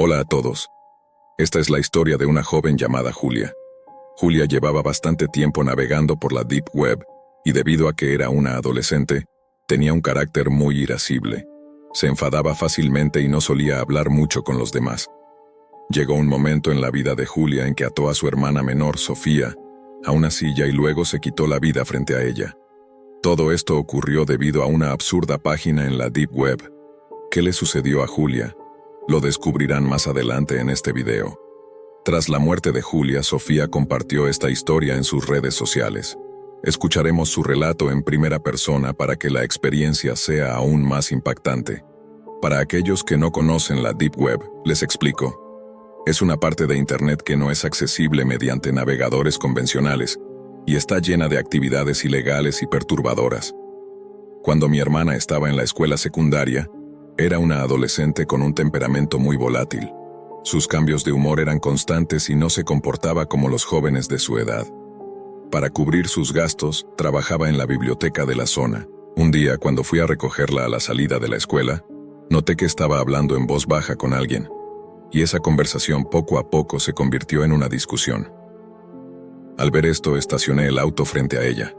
Hola a todos. Esta es la historia de una joven llamada Julia. Julia llevaba bastante tiempo navegando por la Deep Web y debido a que era una adolescente, tenía un carácter muy irascible. Se enfadaba fácilmente y no solía hablar mucho con los demás. Llegó un momento en la vida de Julia en que ató a su hermana menor, Sofía, a una silla y luego se quitó la vida frente a ella. Todo esto ocurrió debido a una absurda página en la Deep Web. ¿Qué le sucedió a Julia? Lo descubrirán más adelante en este video. Tras la muerte de Julia, Sofía compartió esta historia en sus redes sociales. Escucharemos su relato en primera persona para que la experiencia sea aún más impactante. Para aquellos que no conocen la Deep Web, les explico. Es una parte de Internet que no es accesible mediante navegadores convencionales y está llena de actividades ilegales y perturbadoras. Cuando mi hermana estaba en la escuela secundaria, era una adolescente con un temperamento muy volátil. Sus cambios de humor eran constantes y no se comportaba como los jóvenes de su edad. Para cubrir sus gastos, trabajaba en la biblioteca de la zona. Un día, cuando fui a recogerla a la salida de la escuela, noté que estaba hablando en voz baja con alguien, y esa conversación poco a poco se convirtió en una discusión. Al ver esto, estacioné el auto frente a ella.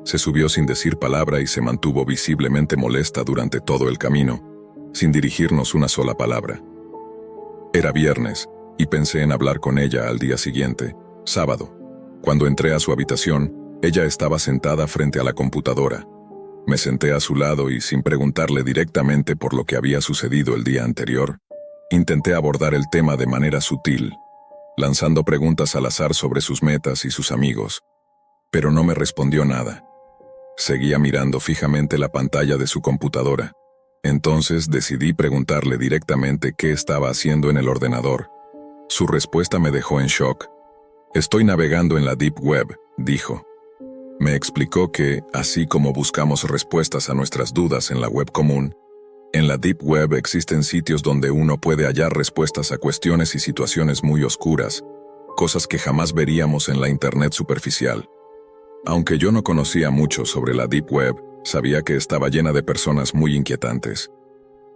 Se subió sin decir palabra y se mantuvo visiblemente molesta durante todo el camino, sin dirigirnos una sola palabra. Era viernes, y pensé en hablar con ella al día siguiente, sábado. Cuando entré a su habitación, ella estaba sentada frente a la computadora. Me senté a su lado y, sin preguntarle directamente por lo que había sucedido el día anterior, intenté abordar el tema de manera sutil, lanzando preguntas al azar sobre sus metas y sus amigos. Pero no me respondió nada. Seguía mirando fijamente la pantalla de su computadora. Entonces decidí preguntarle directamente qué estaba haciendo en el ordenador. Su respuesta me dejó en shock. «Estoy navegando en la Deep Web», dijo. Me explicó que, así como buscamos respuestas a nuestras dudas en la web común, en la Deep Web existen sitios donde uno puede hallar respuestas a cuestiones y situaciones muy oscuras, cosas que jamás veríamos en la Internet superficial. Aunque yo no conocía mucho sobre la Deep Web, sabía que estaba llena de personas muy inquietantes.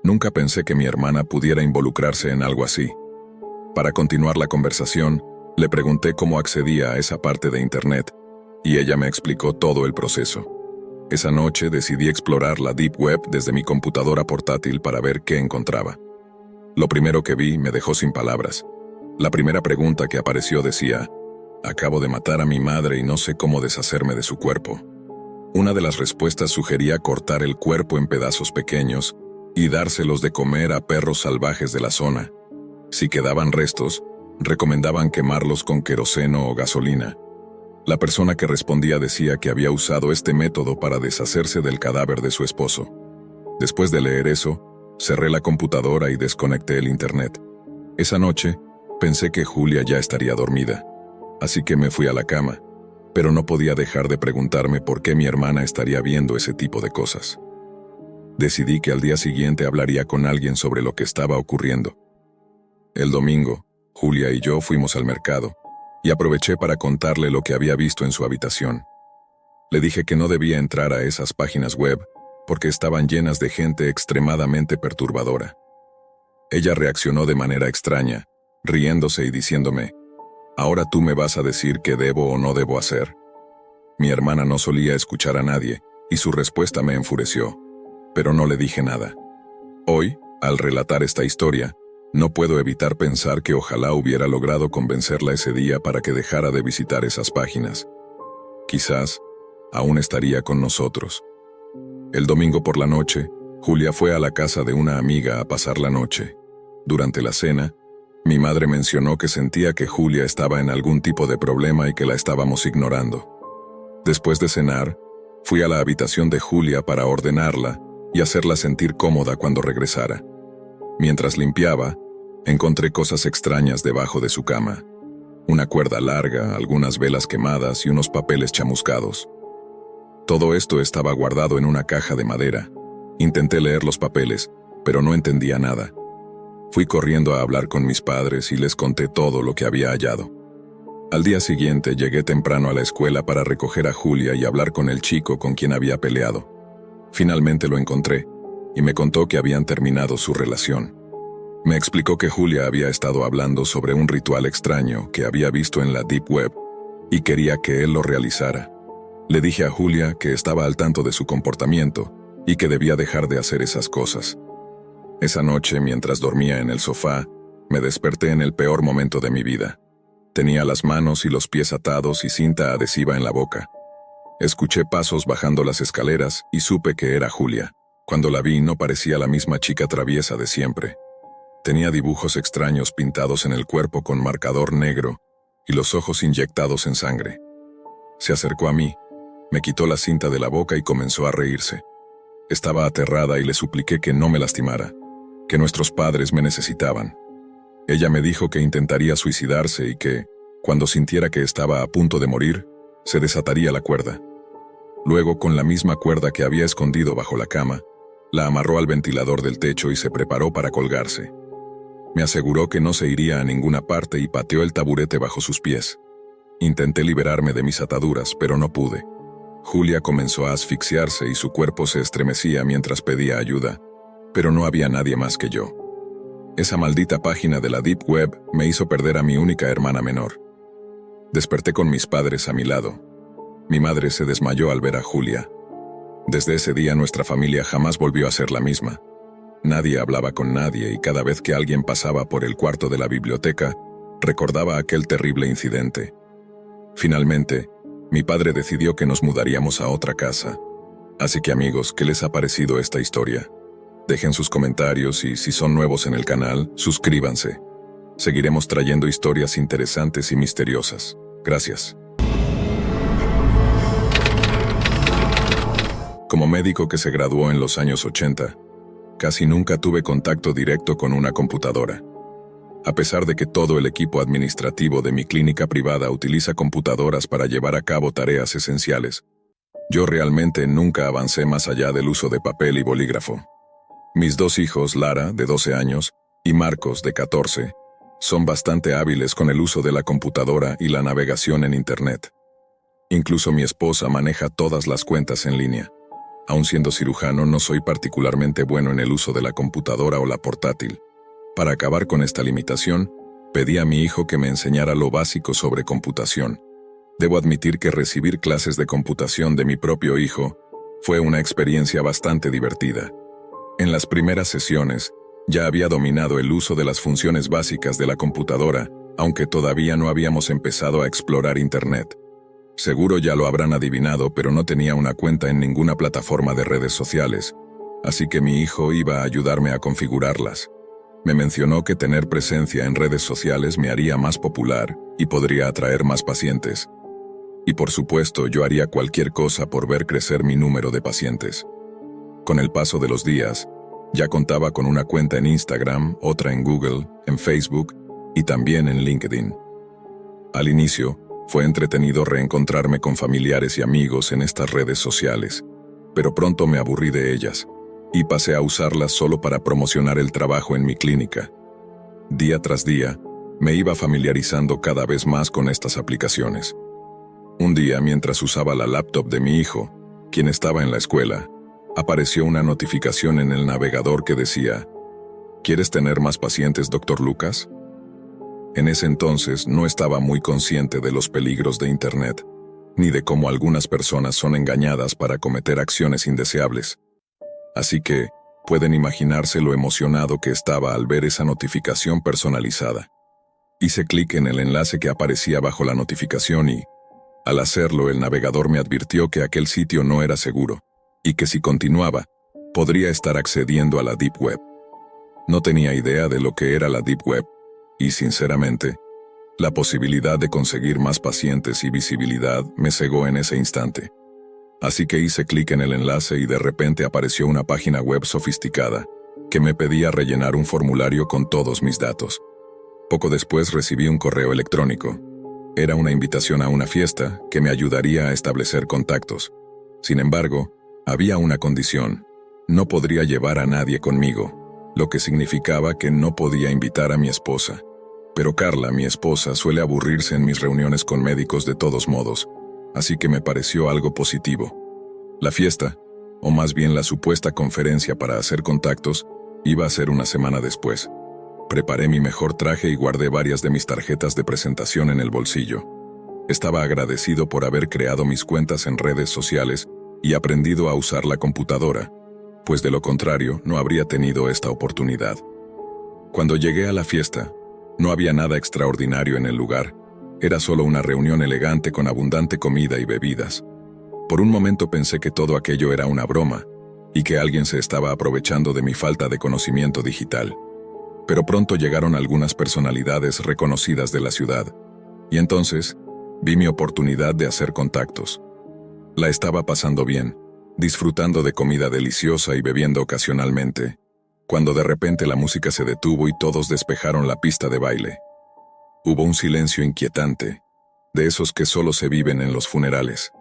Nunca pensé que mi hermana pudiera involucrarse en algo así. Para continuar la conversación, le pregunté cómo accedía a esa parte de Internet, y ella me explicó todo el proceso. Esa noche decidí explorar la Deep Web desde mi computadora portátil para ver qué encontraba. Lo primero que vi me dejó sin palabras. La primera pregunta que apareció decía: «Acabo de matar a mi madre y no sé cómo deshacerme de su cuerpo». Una de las respuestas sugería cortar el cuerpo en pedazos pequeños y dárselos de comer a perros salvajes de la zona. Si quedaban restos, recomendaban quemarlos con queroseno o gasolina. La persona que respondía decía que había usado este método para deshacerse del cadáver de su esposo. Después de leer eso, cerré la computadora y desconecté el Internet. Esa noche, pensé que Julia ya estaría dormida, así que me fui a la cama. Pero no podía dejar de preguntarme por qué mi hermana estaría viendo ese tipo de cosas. Decidí que al día siguiente hablaría con alguien sobre lo que estaba ocurriendo. El domingo, Julia y yo fuimos al mercado, y aproveché para contarle lo que había visto en su habitación. Le dije que no debía entrar a esas páginas web, porque estaban llenas de gente extremadamente perturbadora. Ella reaccionó de manera extraña, riéndose y diciéndome: «Ahora tú me vas a decir qué debo o no debo hacer». Mi hermana no solía escuchar a nadie, y su respuesta me enfureció, pero no le dije nada. Hoy, al relatar esta historia, no puedo evitar pensar que ojalá hubiera logrado convencerla ese día para que dejara de visitar esas páginas. Quizás, aún estaría con nosotros. El domingo por la noche, Julia fue a la casa de una amiga a pasar la noche. Durante la cena, mi madre mencionó que sentía que Julia estaba en algún tipo de problema y que la estábamos ignorando. Después de cenar, fui a la habitación de Julia para ordenarla y hacerla sentir cómoda cuando regresara. Mientras limpiaba, encontré cosas extrañas debajo de su cama. Una cuerda larga, algunas velas quemadas y unos papeles chamuscados. Todo esto estaba guardado en una caja de madera. Intenté leer los papeles, pero no entendía nada. Fui corriendo a hablar con mis padres y les conté todo lo que había hallado. Al día siguiente llegué temprano a la escuela para recoger a Julia y hablar con el chico con quien había peleado. Finalmente lo encontré, y me contó que habían terminado su relación. Me explicó que Julia había estado hablando sobre un ritual extraño que había visto en la Deep Web y quería que él lo realizara. Le dije a Julia que estaba al tanto de su comportamiento y que debía dejar de hacer esas cosas. Esa noche, mientras dormía en el sofá, me desperté en el peor momento de mi vida. Tenía las manos y los pies atados y cinta adhesiva en la boca. Escuché pasos bajando las escaleras y supe que era Julia. Cuando la vi, no parecía la misma chica traviesa de siempre. Tenía dibujos extraños pintados en el cuerpo con marcador negro y los ojos inyectados en sangre. Se acercó a mí, me quitó la cinta de la boca y comenzó a reírse. Estaba aterrada y le supliqué que no me lastimara, que nuestros padres me necesitaban. Ella me dijo que intentaría suicidarse y que, cuando sintiera que estaba a punto de morir, se desataría la cuerda. Luego, con la misma cuerda que había escondido bajo la cama, la amarró al ventilador del techo y se preparó para colgarse. Me aseguró que no se iría a ninguna parte y pateó el taburete bajo sus pies. Intenté liberarme de mis ataduras, pero no pude. Julia comenzó a asfixiarse y su cuerpo se estremecía mientras pedía ayuda, pero no había nadie más que yo. Esa maldita página de la Deep Web me hizo perder a mi única hermana menor. Desperté con mis padres a mi lado. Mi madre se desmayó al ver a Julia. Desde ese día nuestra familia jamás volvió a ser la misma. Nadie hablaba con nadie y cada vez que alguien pasaba por el cuarto de la biblioteca, recordaba aquel terrible incidente. Finalmente, mi padre decidió que nos mudaríamos a otra casa. Así que amigos, ¿qué les ha parecido esta historia? Dejen sus comentarios y si son nuevos en el canal, suscríbanse. Seguiremos trayendo historias interesantes y misteriosas. Gracias. Como médico que se graduó en los años 80, casi nunca tuve contacto directo con una computadora. A pesar de que todo el equipo administrativo de mi clínica privada utiliza computadoras para llevar a cabo tareas esenciales, yo realmente nunca avancé más allá del uso de papel y bolígrafo. Mis dos hijos, Lara, de 12 años, y Marcos, de 14, son bastante hábiles con el uso de la computadora y la navegación en Internet. Incluso mi esposa maneja todas las cuentas en línea. Aun siendo cirujano, no soy particularmente bueno en el uso de la computadora o la portátil. Para acabar con esta limitación, pedí a mi hijo que me enseñara lo básico sobre computación. Debo admitir que recibir clases de computación de mi propio hijo fue una experiencia bastante divertida. En las primeras sesiones, ya había dominado el uso de las funciones básicas de la computadora, aunque todavía no habíamos empezado a explorar Internet. Seguro ya lo habrán adivinado, pero no tenía una cuenta en ninguna plataforma de redes sociales, así que mi hijo iba a ayudarme a configurarlas. Me mencionó que tener presencia en redes sociales me haría más popular y podría atraer más pacientes. Y por supuesto, yo haría cualquier cosa por ver crecer mi número de pacientes. Con el paso de los días, ya contaba con una cuenta en Instagram, otra en Google, en Facebook y también en LinkedIn. Al inicio, fue entretenido reencontrarme con familiares y amigos en estas redes sociales, pero pronto me aburrí de ellas y pasé a usarlas solo para promocionar el trabajo en mi clínica. Día tras día, me iba familiarizando cada vez más con estas aplicaciones. Un día, mientras usaba la laptop de mi hijo, quien estaba en la escuela, apareció una notificación en el navegador que decía: ¿Quieres tener más pacientes, Dr. Lucas? En ese entonces no estaba muy consciente de los peligros de Internet, ni de cómo algunas personas son engañadas para cometer acciones indeseables. Así que, pueden imaginarse lo emocionado que estaba al ver esa notificación personalizada. Hice clic en el enlace que aparecía bajo la notificación y, al hacerlo, el navegador me advirtió que aquel sitio no era seguro, y que si continuaba, podría estar accediendo a la Deep Web. No tenía idea de lo que era la Deep Web, y sinceramente, la posibilidad de conseguir más pacientes y visibilidad me cegó en ese instante. Así que hice clic en el enlace y de repente apareció una página web sofisticada que me pedía rellenar un formulario con todos mis datos. Poco después recibí un correo electrónico. Era una invitación a una fiesta que me ayudaría a establecer contactos. Sin embargo, había una condición: no podría llevar a nadie conmigo, lo que significaba que no podía invitar a mi esposa. Pero Carla, mi esposa, suele aburrirse en mis reuniones con médicos de todos modos, así que me pareció algo positivo. La fiesta, o más bien la supuesta conferencia para hacer contactos, iba a ser una semana después. Preparé mi mejor traje y guardé varias de mis tarjetas de presentación en el bolsillo. Estaba agradecido por haber creado mis cuentas en redes sociales y aprendido a usar la computadora, pues de lo contrario no habría tenido esta oportunidad. Cuando llegué a la fiesta, no había nada extraordinario en el lugar, era solo una reunión elegante con abundante comida y bebidas. Por un momento pensé que todo aquello era una broma, y que alguien se estaba aprovechando de mi falta de conocimiento digital. Pero pronto llegaron algunas personalidades reconocidas de la ciudad, y entonces vi mi oportunidad de hacer contactos. La estaba pasando bien, disfrutando de comida deliciosa y bebiendo ocasionalmente, cuando de repente la música se detuvo y todos despejaron la pista de baile. Hubo un silencio inquietante, de esos que solo se viven en los funerales.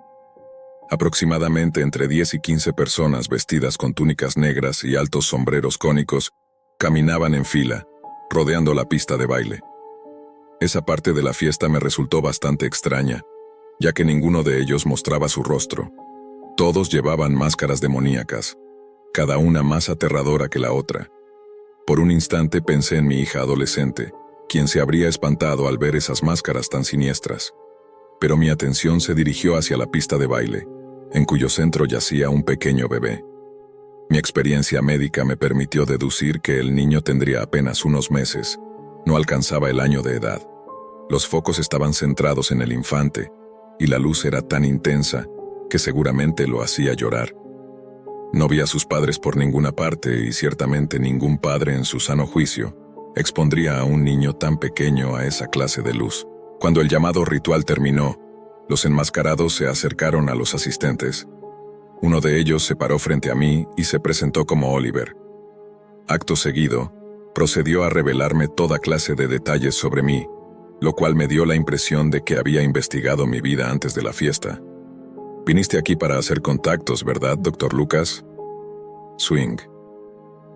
Aproximadamente entre 10 y 15 personas vestidas con túnicas negras y altos sombreros cónicos caminaban en fila, rodeando la pista de baile. Esa parte de la fiesta me resultó bastante extraña, ya que ninguno de ellos mostraba su rostro. Todos llevaban máscaras demoníacas, cada una más aterradora que la otra. Por un instante pensé en mi hija adolescente, quien se habría espantado al ver esas máscaras tan siniestras. Pero mi atención se dirigió hacia la pista de baile, en cuyo centro yacía un pequeño bebé. Mi experiencia médica me permitió deducir que el niño tendría apenas unos meses, no alcanzaba el año de edad. Los focos estaban centrados en el infante, y la luz era tan intensa que seguramente lo hacía llorar. No vi a sus padres por ninguna parte y ciertamente ningún padre en su sano juicio expondría a un niño tan pequeño a esa clase de luz. Cuando el llamado ritual terminó, los enmascarados se acercaron a los asistentes. Uno de ellos se paró frente a mí y se presentó como Oliver. Acto seguido, procedió a revelarme toda clase de detalles sobre mí, lo cual me dio la impresión de que había investigado mi vida antes de la fiesta. «Viniste aquí para hacer contactos, ¿verdad, Dr. Lucas?» «Swing.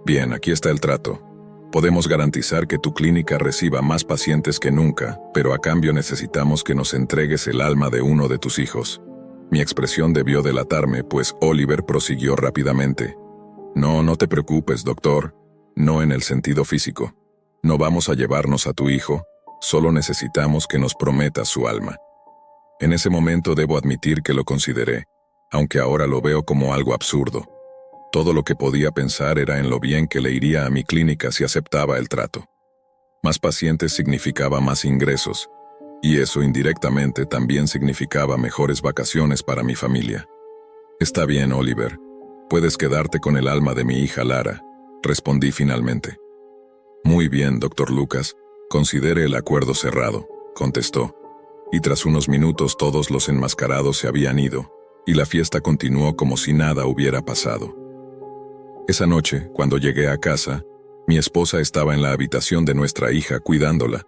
Bien, aquí está el trato. Podemos garantizar que tu clínica reciba más pacientes que nunca, pero a cambio necesitamos que nos entregues el alma de uno de tus hijos». Mi expresión debió delatarme, pues Oliver prosiguió rápidamente. No te preocupes, doctor. No en el sentido físico. No vamos a llevarnos a tu hijo, solo necesitamos que nos prometas su alma. En ese momento debo admitir que lo consideré, aunque ahora lo veo como algo absurdo. Todo lo que podía pensar era en lo bien que le iría a mi clínica si aceptaba el trato. Más pacientes significaba más ingresos, y eso indirectamente también significaba mejores vacaciones para mi familia. «Está bien, Oliver. Puedes quedarte con el alma de mi hija Lara», respondí finalmente. «Muy bien, Dr. Lucas. Considere el acuerdo cerrado», contestó. Y tras unos minutos todos los enmascarados se habían ido, y la fiesta continuó como si nada hubiera pasado. Esa noche, cuando llegué a casa, mi esposa estaba en la habitación de nuestra hija cuidándola.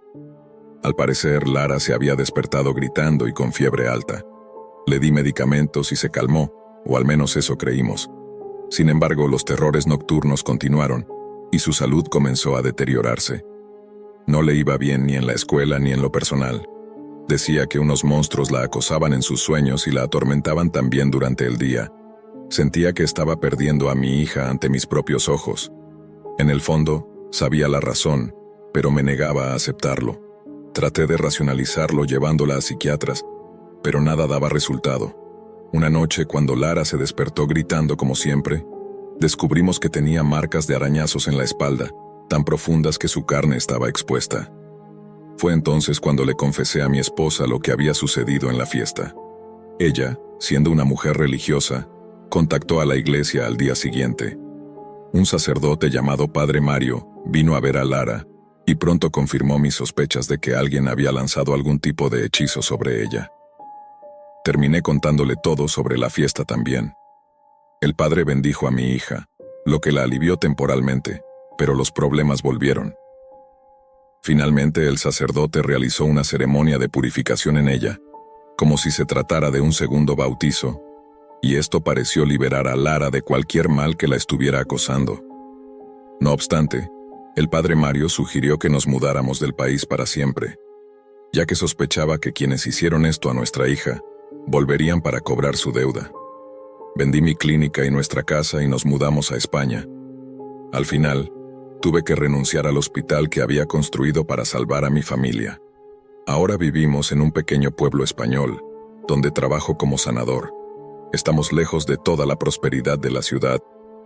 Al parecer, Lara se había despertado gritando y con fiebre alta. Le di medicamentos y se calmó, o al menos eso creímos. Sin embargo, los terrores nocturnos continuaron, y su salud comenzó a deteriorarse. No le iba bien ni en la escuela ni en lo personal. Decía que unos monstruos la acosaban en sus sueños y la atormentaban también durante el día. Sentía que estaba perdiendo a mi hija ante mis propios ojos. En el fondo, sabía la razón, pero me negaba a aceptarlo. Traté de racionalizarlo llevándola a psiquiatras, pero nada daba resultado. Una noche, cuando Lara se despertó gritando como siempre, descubrimos que tenía marcas de arañazos en la espalda, tan profundas que su carne estaba expuesta. Fue entonces cuando le confesé a mi esposa lo que había sucedido en la fiesta. Ella, siendo una mujer religiosa, contactó a la iglesia al día siguiente. Un sacerdote llamado Padre Mario vino a ver a Lara y pronto confirmó mis sospechas de que alguien había lanzado algún tipo de hechizo sobre ella. Terminé contándole todo sobre la fiesta también. El padre bendijo a mi hija, lo que la alivió temporalmente, pero los problemas volvieron. Finalmente el sacerdote realizó una ceremonia de purificación en ella, como si se tratara de un segundo bautizo, y esto pareció liberar a Lara de cualquier mal que la estuviera acosando. No obstante, el padre Mario sugirió que nos mudáramos del país para siempre, ya que sospechaba que quienes hicieron esto a nuestra hija volverían para cobrar su deuda. Vendí mi clínica y nuestra casa y nos mudamos a España. Al final, Tuve que renunciar al hospital que había construido para salvar a mi familia. Ahora vivimos en un pequeño pueblo español, donde trabajo como sanador. Estamos lejos de toda la prosperidad de la ciudad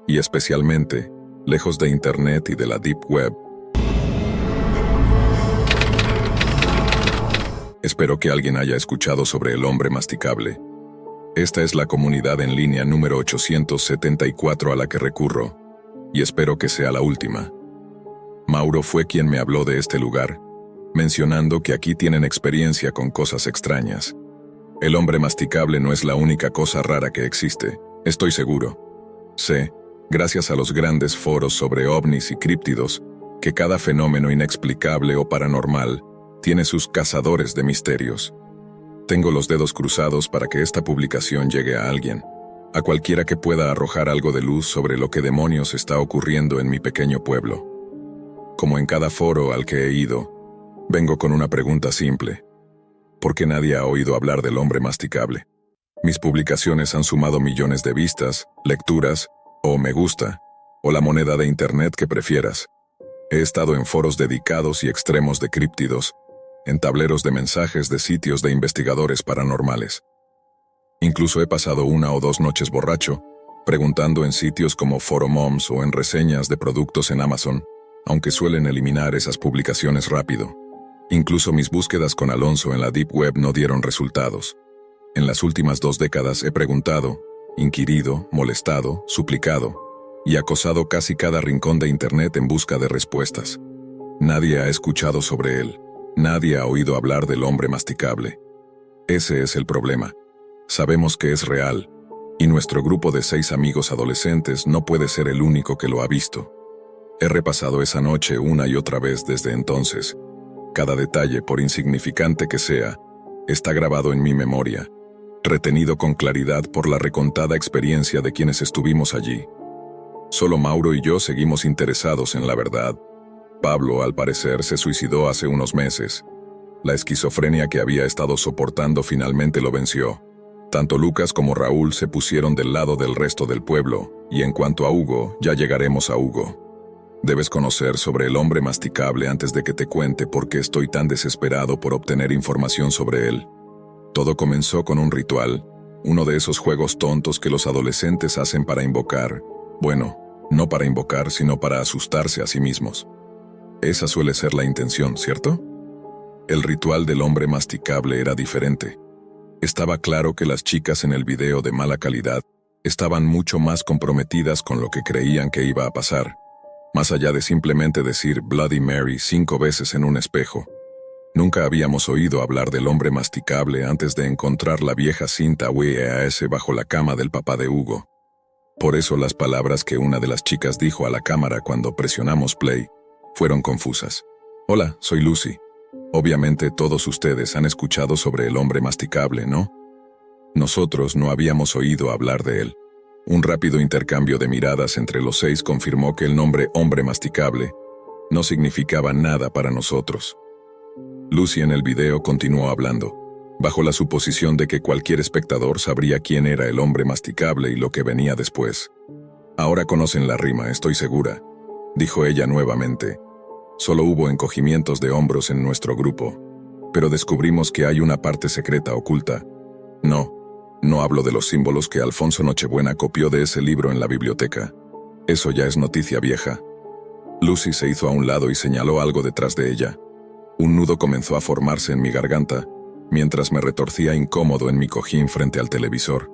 y especialmente lejos de Internet y de la Deep Web. Espero que alguien haya escuchado sobre el hombre masticable. Esta es la comunidad en línea número 874 a la que recurro, y espero que sea la última. Mauro fue quien me habló de este lugar, mencionando que aquí tienen experiencia con cosas extrañas. El hombre masticable no es la única cosa rara que existe, estoy seguro. Sé, gracias a los grandes foros sobre ovnis y críptidos, que cada fenómeno inexplicable o paranormal tiene sus cazadores de misterios. Tengo los dedos cruzados para que esta publicación llegue a alguien, a cualquiera que pueda arrojar algo de luz sobre lo que demonios está ocurriendo en mi pequeño pueblo. Como en cada foro al que he ido, vengo con una pregunta simple. ¿Por qué nadie ha oído hablar del hombre masticable? Mis publicaciones han sumado millones de vistas, lecturas, o me gusta, o la moneda de internet que prefieras. He estado en foros dedicados y extremos de críptidos, en tableros de mensajes de sitios de investigadores paranormales. Incluso he pasado 1 o 2 noches borracho, preguntando en sitios como Foro Moms o en reseñas de productos en Amazon, aunque suelen eliminar esas publicaciones rápido. Incluso mis búsquedas con Alonso en la Deep Web no dieron resultados. En las últimas 2 décadas he preguntado, inquirido, molestado, suplicado, y acosado casi cada rincón de Internet en busca de respuestas. Nadie ha escuchado sobre él. Nadie ha oído hablar del hombre masticable. Ese es el problema. Sabemos que es real, y nuestro grupo de 6 amigos adolescentes no puede ser el único que lo ha visto. He repasado esa noche una y otra vez desde entonces. Cada detalle, por insignificante que sea, está grabado en mi memoria, retenido con claridad por la recontada experiencia de quienes estuvimos allí. Solo Mauro y yo seguimos interesados en la verdad. Pablo, al parecer, se suicidó hace unos meses. La esquizofrenia que había estado soportando finalmente lo venció. Tanto Lucas como Raúl se pusieron del lado del resto del pueblo, y en cuanto a Hugo, ya llegaremos a Hugo. Debes conocer sobre el hombre masticable antes de que te cuente por qué estoy tan desesperado por obtener información sobre él. Todo comenzó con un ritual, uno de esos juegos tontos que los adolescentes hacen para invocar. Bueno, no para invocar, sino para asustarse a sí mismos. Esa suele ser la intención, ¿cierto? El ritual del hombre masticable era diferente. Estaba claro que las chicas en el video de mala calidad estaban mucho más comprometidas con lo que creían que iba a pasar, más allá de simplemente decir Bloody Mary 5 veces en un espejo. Nunca habíamos oído hablar del hombre masticable antes de encontrar la vieja cinta VHS bajo la cama del papá de Hugo. Por eso las palabras que una de las chicas dijo a la cámara cuando presionamos play fueron confusas. Hola, soy Lucy. Obviamente todos ustedes han escuchado sobre el hombre masticable, ¿no? Nosotros no habíamos oído hablar de él. Un rápido intercambio de miradas entre los 6 confirmó que el nombre hombre masticable no significaba nada para nosotros. Lucy en el video continuó hablando, bajo la suposición de que cualquier espectador sabría quién era el hombre masticable y lo que venía después. Ahora conocen la rima, estoy segura, dijo ella nuevamente. Solo hubo encogimientos de hombros en nuestro grupo, pero descubrimos que hay una parte secreta oculta. No hablo de los símbolos que Alfonso Nochebuena copió de ese libro en la biblioteca. Eso ya es noticia vieja. Lucy se hizo a un lado y señaló algo detrás de ella. Un nudo comenzó a formarse en mi garganta, mientras me retorcía incómodo en mi cojín frente al televisor,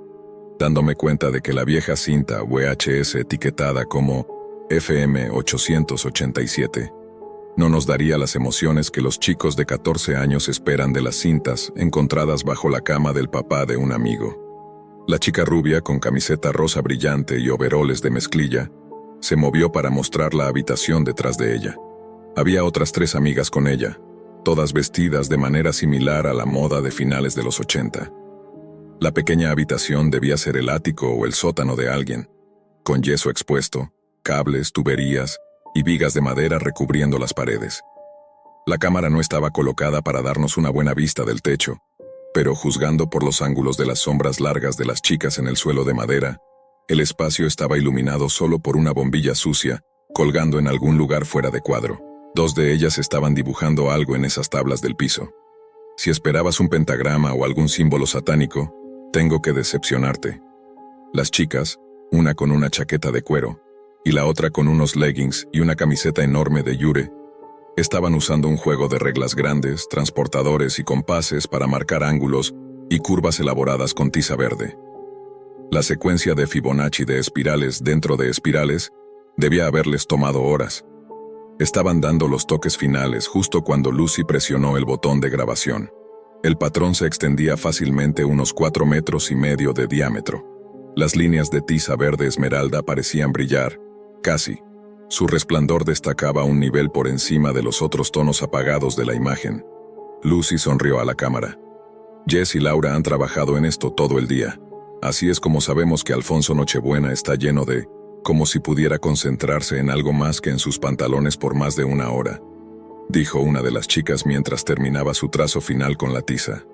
dándome cuenta de que la vieja cinta VHS etiquetada como FM 887 no nos daría las emociones que los chicos de 14 años esperan de las cintas encontradas bajo la cama del papá de un amigo. La chica rubia con camiseta rosa brillante y overoles de mezclilla se movió para mostrar la habitación detrás de ella. Había otras 3 amigas con ella, todas vestidas de manera similar a la moda de finales de los 80. La pequeña habitación debía ser el ático o el sótano de alguien, con yeso expuesto, cables, tuberías y vigas de madera recubriendo las paredes. La cámara no estaba colocada para darnos una buena vista del techo, pero juzgando por los ángulos de las sombras largas de las chicas en el suelo de madera, el espacio estaba iluminado solo por una bombilla sucia colgando en algún lugar fuera de cuadro. Dos de ellas estaban dibujando algo en esas tablas del piso. Si esperabas un pentagrama o algún símbolo satánico, tengo que decepcionarte. Las chicas, una con una chaqueta de cuero, y la otra con unos leggings y una camiseta enorme de Yure, estaban usando un juego de reglas grandes, transportadores y compases para marcar ángulos y curvas elaboradas con tiza verde. La secuencia de Fibonacci de espirales dentro de espirales debía haberles tomado horas. Estaban dando los toques finales justo cuando Lucy presionó el botón de grabación. El patrón se extendía fácilmente unos 4,5 metros de diámetro. Las líneas de tiza verde esmeralda parecían brillar, casi. Su resplandor destacaba un nivel por encima de los otros tonos apagados de la imagen. Lucy sonrió a la cámara. Jess y Laura han trabajado en esto todo el día. Así es como sabemos que Alfonso Nochebuena está lleno de, como si pudiera concentrarse en algo más que en sus pantalones por más de 1 hora, dijo una de las chicas mientras terminaba su trazo final con la tiza.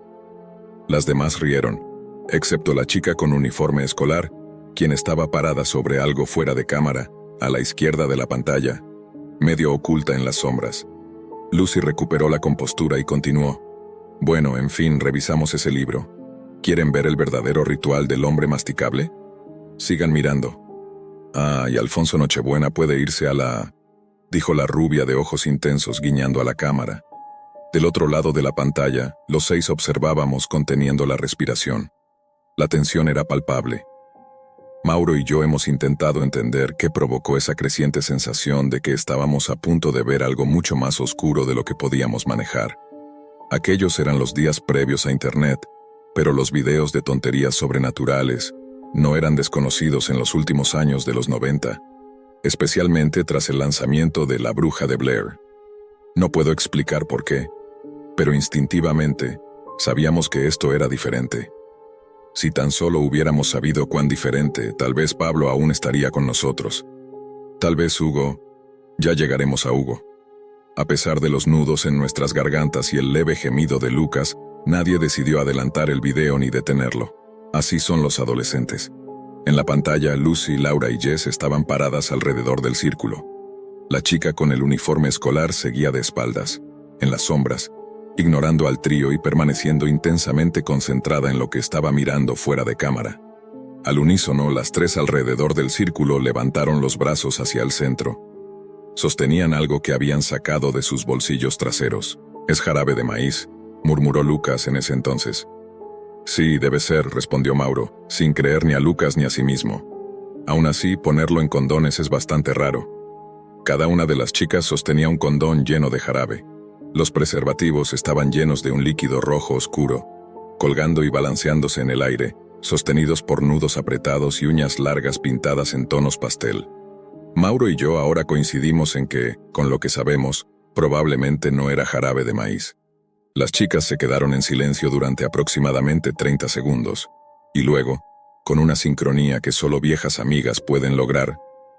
Las demás rieron, excepto la chica con uniforme escolar, quien estaba parada sobre algo fuera de cámara, a la izquierda de la pantalla, medio oculta en las sombras. Lucy recuperó la compostura y continuó. Bueno, en fin, revisamos ese libro. ¿Quieren ver el verdadero ritual del hombre masticable? Sigan mirando. Ah, y Alfonso Nochebuena puede irse a la... dijo la rubia de ojos intensos guiñando a la cámara. Del otro lado de la pantalla, los 6 observábamos conteniendo la respiración. La tensión era palpable. Mauro y yo hemos intentado entender qué provocó esa creciente sensación de que estábamos a punto de ver algo mucho más oscuro de lo que podíamos manejar. Aquellos eran los días previos a Internet, pero los videos de tonterías sobrenaturales no eran desconocidos en los últimos años de los 90, especialmente tras el lanzamiento de La Bruja de Blair. No puedo explicar por qué, pero instintivamente sabíamos que esto era diferente. Si tan solo hubiéramos sabido cuán diferente, tal vez Pablo aún estaría con nosotros. Tal vez Hugo. Ya llegaremos a Hugo. A pesar de los nudos en nuestras gargantas y el leve gemido de Lucas, nadie decidió adelantar el video ni detenerlo. Así son los adolescentes. En la pantalla, Lucy, Laura y Jess estaban paradas alrededor del círculo. La chica con el uniforme escolar seguía de espaldas, en las sombras, ignorando al trío y permaneciendo intensamente concentrada en lo que estaba mirando fuera de cámara. Al unísono, las 3 alrededor del círculo levantaron los brazos hacia el centro. Sostenían algo que habían sacado de sus bolsillos traseros. «Es jarabe de maíz», murmuró Lucas en ese entonces. «Sí, debe ser», respondió Mauro, sin creer ni a Lucas ni a sí mismo. Aún así, ponerlo en condones es bastante raro. Cada una de las chicas sostenía un condón lleno de jarabe. Los preservativos estaban llenos de un líquido rojo oscuro, colgando y balanceándose en el aire, sostenidos por nudos apretados y uñas largas pintadas en tonos pastel. Mauro y yo ahora coincidimos en que, con lo que sabemos, probablemente no era jarabe de maíz. Las chicas se quedaron en silencio durante aproximadamente 30 segundos, y luego, con una sincronía que solo viejas amigas pueden lograr,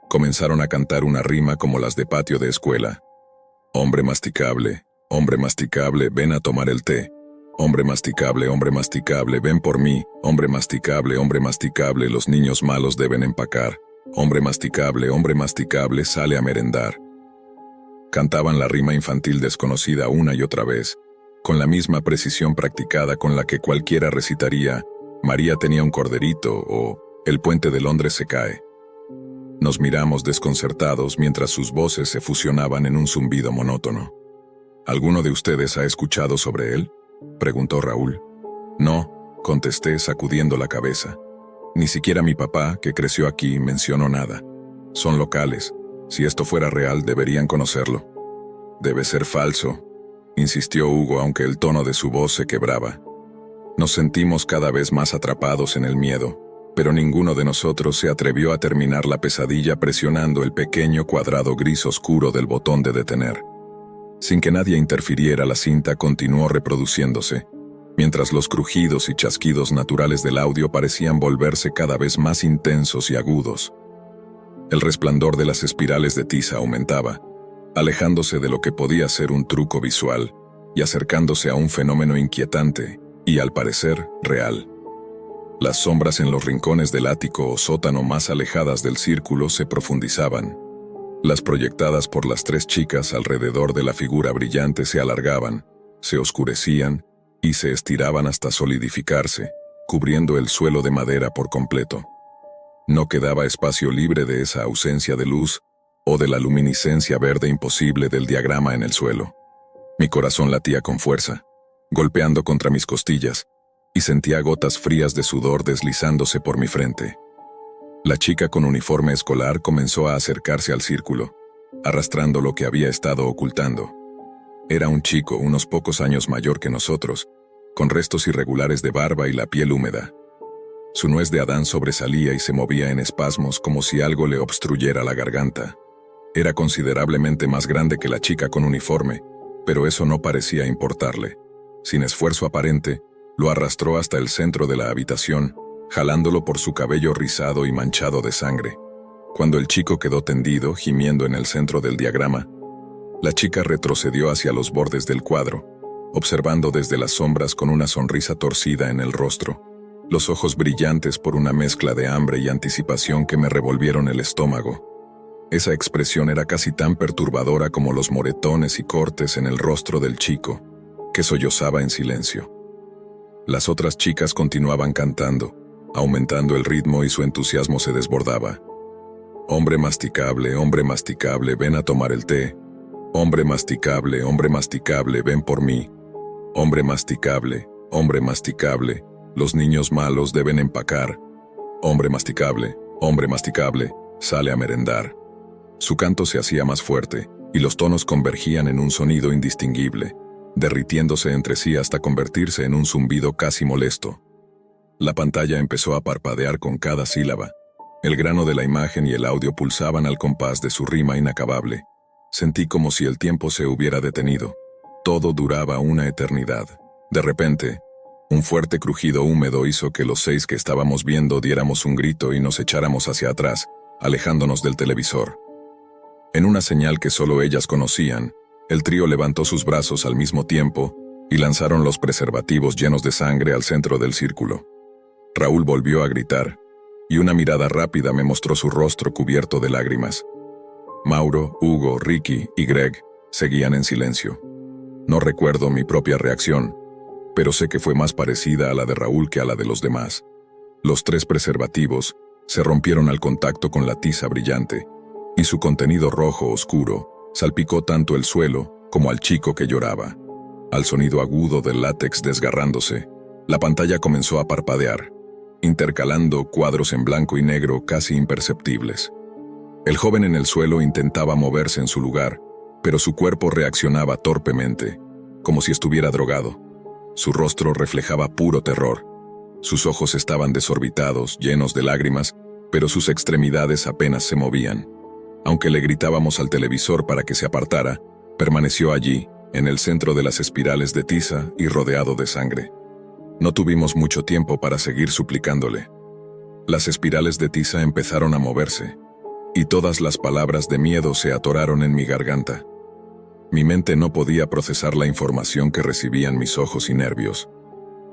comenzaron a cantar una rima como las de patio de escuela. Hombre masticable, ven a tomar el té. Hombre masticable, ven por mí. Hombre masticable, los niños malos deben empacar. Hombre masticable, sale a merendar. Cantaban la rima infantil desconocida una y otra vez, con la misma precisión practicada con la que cualquiera recitaría «María tenía un corderito» o «El puente de Londres se cae». Nos miramos desconcertados mientras sus voces se fusionaban en un zumbido monótono. «¿Alguno de ustedes ha escuchado sobre él?», preguntó Raúl. «No», contesté sacudiendo la cabeza. «Ni siquiera mi papá, que creció aquí, mencionó nada. Son locales. Si esto fuera real, deberían conocerlo». «Debe ser falso», insistió Hugo, aunque el tono de su voz se quebraba. Nos sentimos cada vez más atrapados en el miedo, pero ninguno de nosotros se atrevió a terminar la pesadilla presionando el pequeño cuadrado gris oscuro del botón de detener. Sin que nadie interfiriera, la cinta continuó reproduciéndose, mientras los crujidos y chasquidos naturales del audio parecían volverse cada vez más intensos y agudos. El resplandor de las espirales de tiza aumentaba, alejándose de lo que podía ser un truco visual y acercándose a un fenómeno inquietante y, al parecer, real. Las sombras en los rincones del ático o sótano más alejadas del círculo se profundizaban. Las proyectadas por las 3 chicas alrededor de la figura brillante se alargaban, se oscurecían y se estiraban hasta solidificarse, cubriendo el suelo de madera por completo. No quedaba espacio libre de esa ausencia de luz o de la luminiscencia verde imposible del diagrama en el suelo. Mi corazón latía con fuerza, golpeando contra mis costillas, y sentía gotas frías de sudor deslizándose por mi frente. La chica con uniforme escolar comenzó a acercarse al círculo, arrastrando lo que había estado ocultando. Era un chico unos pocos años mayor que nosotros, con restos irregulares de barba y la piel húmeda. Su nuez de Adán sobresalía y se movía en espasmos como si algo le obstruyera la garganta. Era considerablemente más grande que la chica con uniforme, pero eso no parecía importarle. Sin esfuerzo aparente, lo arrastró hasta el centro de la habitación, jalándolo por su cabello rizado y manchado de sangre. Cuando el chico quedó tendido, gimiendo en el centro del diagrama, la chica retrocedió hacia los bordes del cuadro, observando desde las sombras con una sonrisa torcida en el rostro, los ojos brillantes por una mezcla de hambre y anticipación que me revolvieron el estómago. Esa expresión era casi tan perturbadora como los moretones y cortes en el rostro del chico, que sollozaba en silencio. Las otras chicas continuaban cantando, aumentando el ritmo y su entusiasmo se desbordaba. Hombre masticable, ven a tomar el té. Hombre masticable, ven por mí. Hombre masticable, los niños malos deben empacar. Hombre masticable, sale a merendar. Su canto se hacía más fuerte, y los tonos convergían en un sonido indistinguible, derritiéndose entre sí hasta convertirse en un zumbido casi molesto. La pantalla empezó a parpadear con cada sílaba. El grano de la imagen y el audio pulsaban al compás de su rima inacabable. Sentí como si el tiempo se hubiera detenido. Todo duraba una eternidad. De repente, un fuerte crujido húmedo hizo que los 6 que estábamos viendo diéramos un grito y nos echáramos hacia atrás, alejándonos del televisor. En una señal que solo ellas conocían, el trío levantó sus brazos al mismo tiempo y lanzaron los preservativos llenos de sangre al centro del círculo. Raúl volvió a gritar, y una mirada rápida me mostró su rostro cubierto de lágrimas. Mauro, Hugo, Ricky y Greg seguían en silencio. No recuerdo mi propia reacción, pero sé que fue más parecida a la de Raúl que a la de los demás. Los 3 preservativos se rompieron al contacto con la tiza brillante, y su contenido rojo oscuro salpicó tanto el suelo como al chico que lloraba. Al sonido agudo del látex desgarrándose, la pantalla comenzó a parpadear, intercalando cuadros en blanco y negro casi imperceptibles. El joven en el suelo intentaba moverse en su lugar, pero su cuerpo reaccionaba torpemente, como si estuviera drogado. Su rostro reflejaba puro terror. Sus ojos estaban desorbitados, llenos de lágrimas, pero sus extremidades apenas se movían. Aunque le gritábamos al televisor para que se apartara, permaneció allí, en el centro de las espirales de tiza y rodeado de sangre. No tuvimos mucho tiempo para seguir suplicándole. Las espirales de tiza empezaron a moverse, y todas las palabras de miedo se atoraron en mi garganta. Mi mente no podía procesar la información que recibían mis ojos y nervios.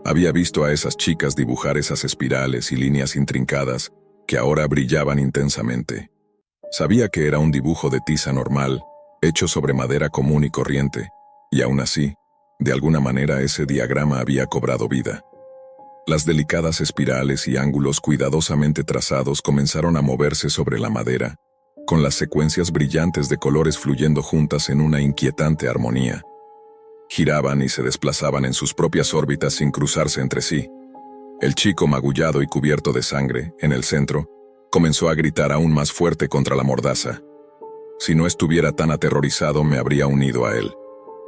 Había visto a esas chicas dibujar esas espirales y líneas intrincadas que ahora brillaban intensamente. Sabía que era un dibujo de tiza normal, hecho sobre madera común y corriente, y aún así, de alguna manera ese diagrama había cobrado vida. Las delicadas espirales y ángulos cuidadosamente trazados comenzaron a moverse sobre la madera, con las secuencias brillantes de colores fluyendo juntas en una inquietante armonía. Giraban y se desplazaban en sus propias órbitas sin cruzarse entre sí. El chico magullado y cubierto de sangre, en el centro, comenzó a gritar aún más fuerte contra la mordaza. Si no estuviera tan aterrorizado, me habría unido a él.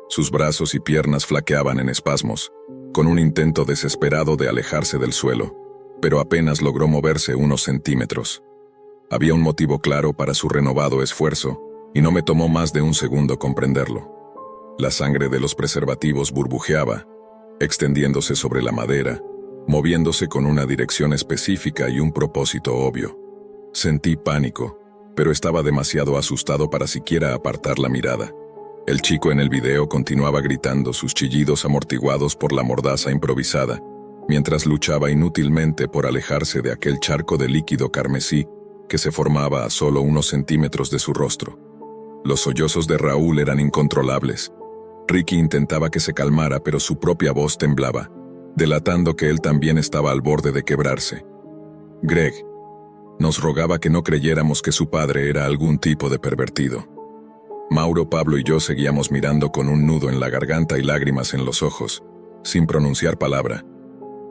Sus brazos y piernas flaqueaban en espasmos, con un intento desesperado de alejarse del suelo, pero apenas logró moverse unos centímetros. Había un motivo claro para su renovado esfuerzo, y no me tomó más de un segundo comprenderlo. La sangre de los preservativos burbujeaba, extendiéndose sobre la madera, moviéndose con una dirección específica y un propósito obvio. Sentí pánico, pero estaba demasiado asustado para siquiera apartar la mirada. El chico en el video continuaba gritando sus chillidos amortiguados por la mordaza improvisada, mientras luchaba inútilmente por alejarse de aquel charco de líquido carmesí que se formaba a solo unos centímetros de su rostro. Los sollozos de Raúl eran incontrolables. Ricky intentaba que se calmara, pero su propia voz temblaba, delatando que él también estaba al borde de quebrarse. Greg nos rogaba que no creyéramos que su padre era algún tipo de pervertido. Mauro, Pablo y yo seguíamos mirando con un nudo en la garganta y lágrimas en los ojos, sin pronunciar palabra.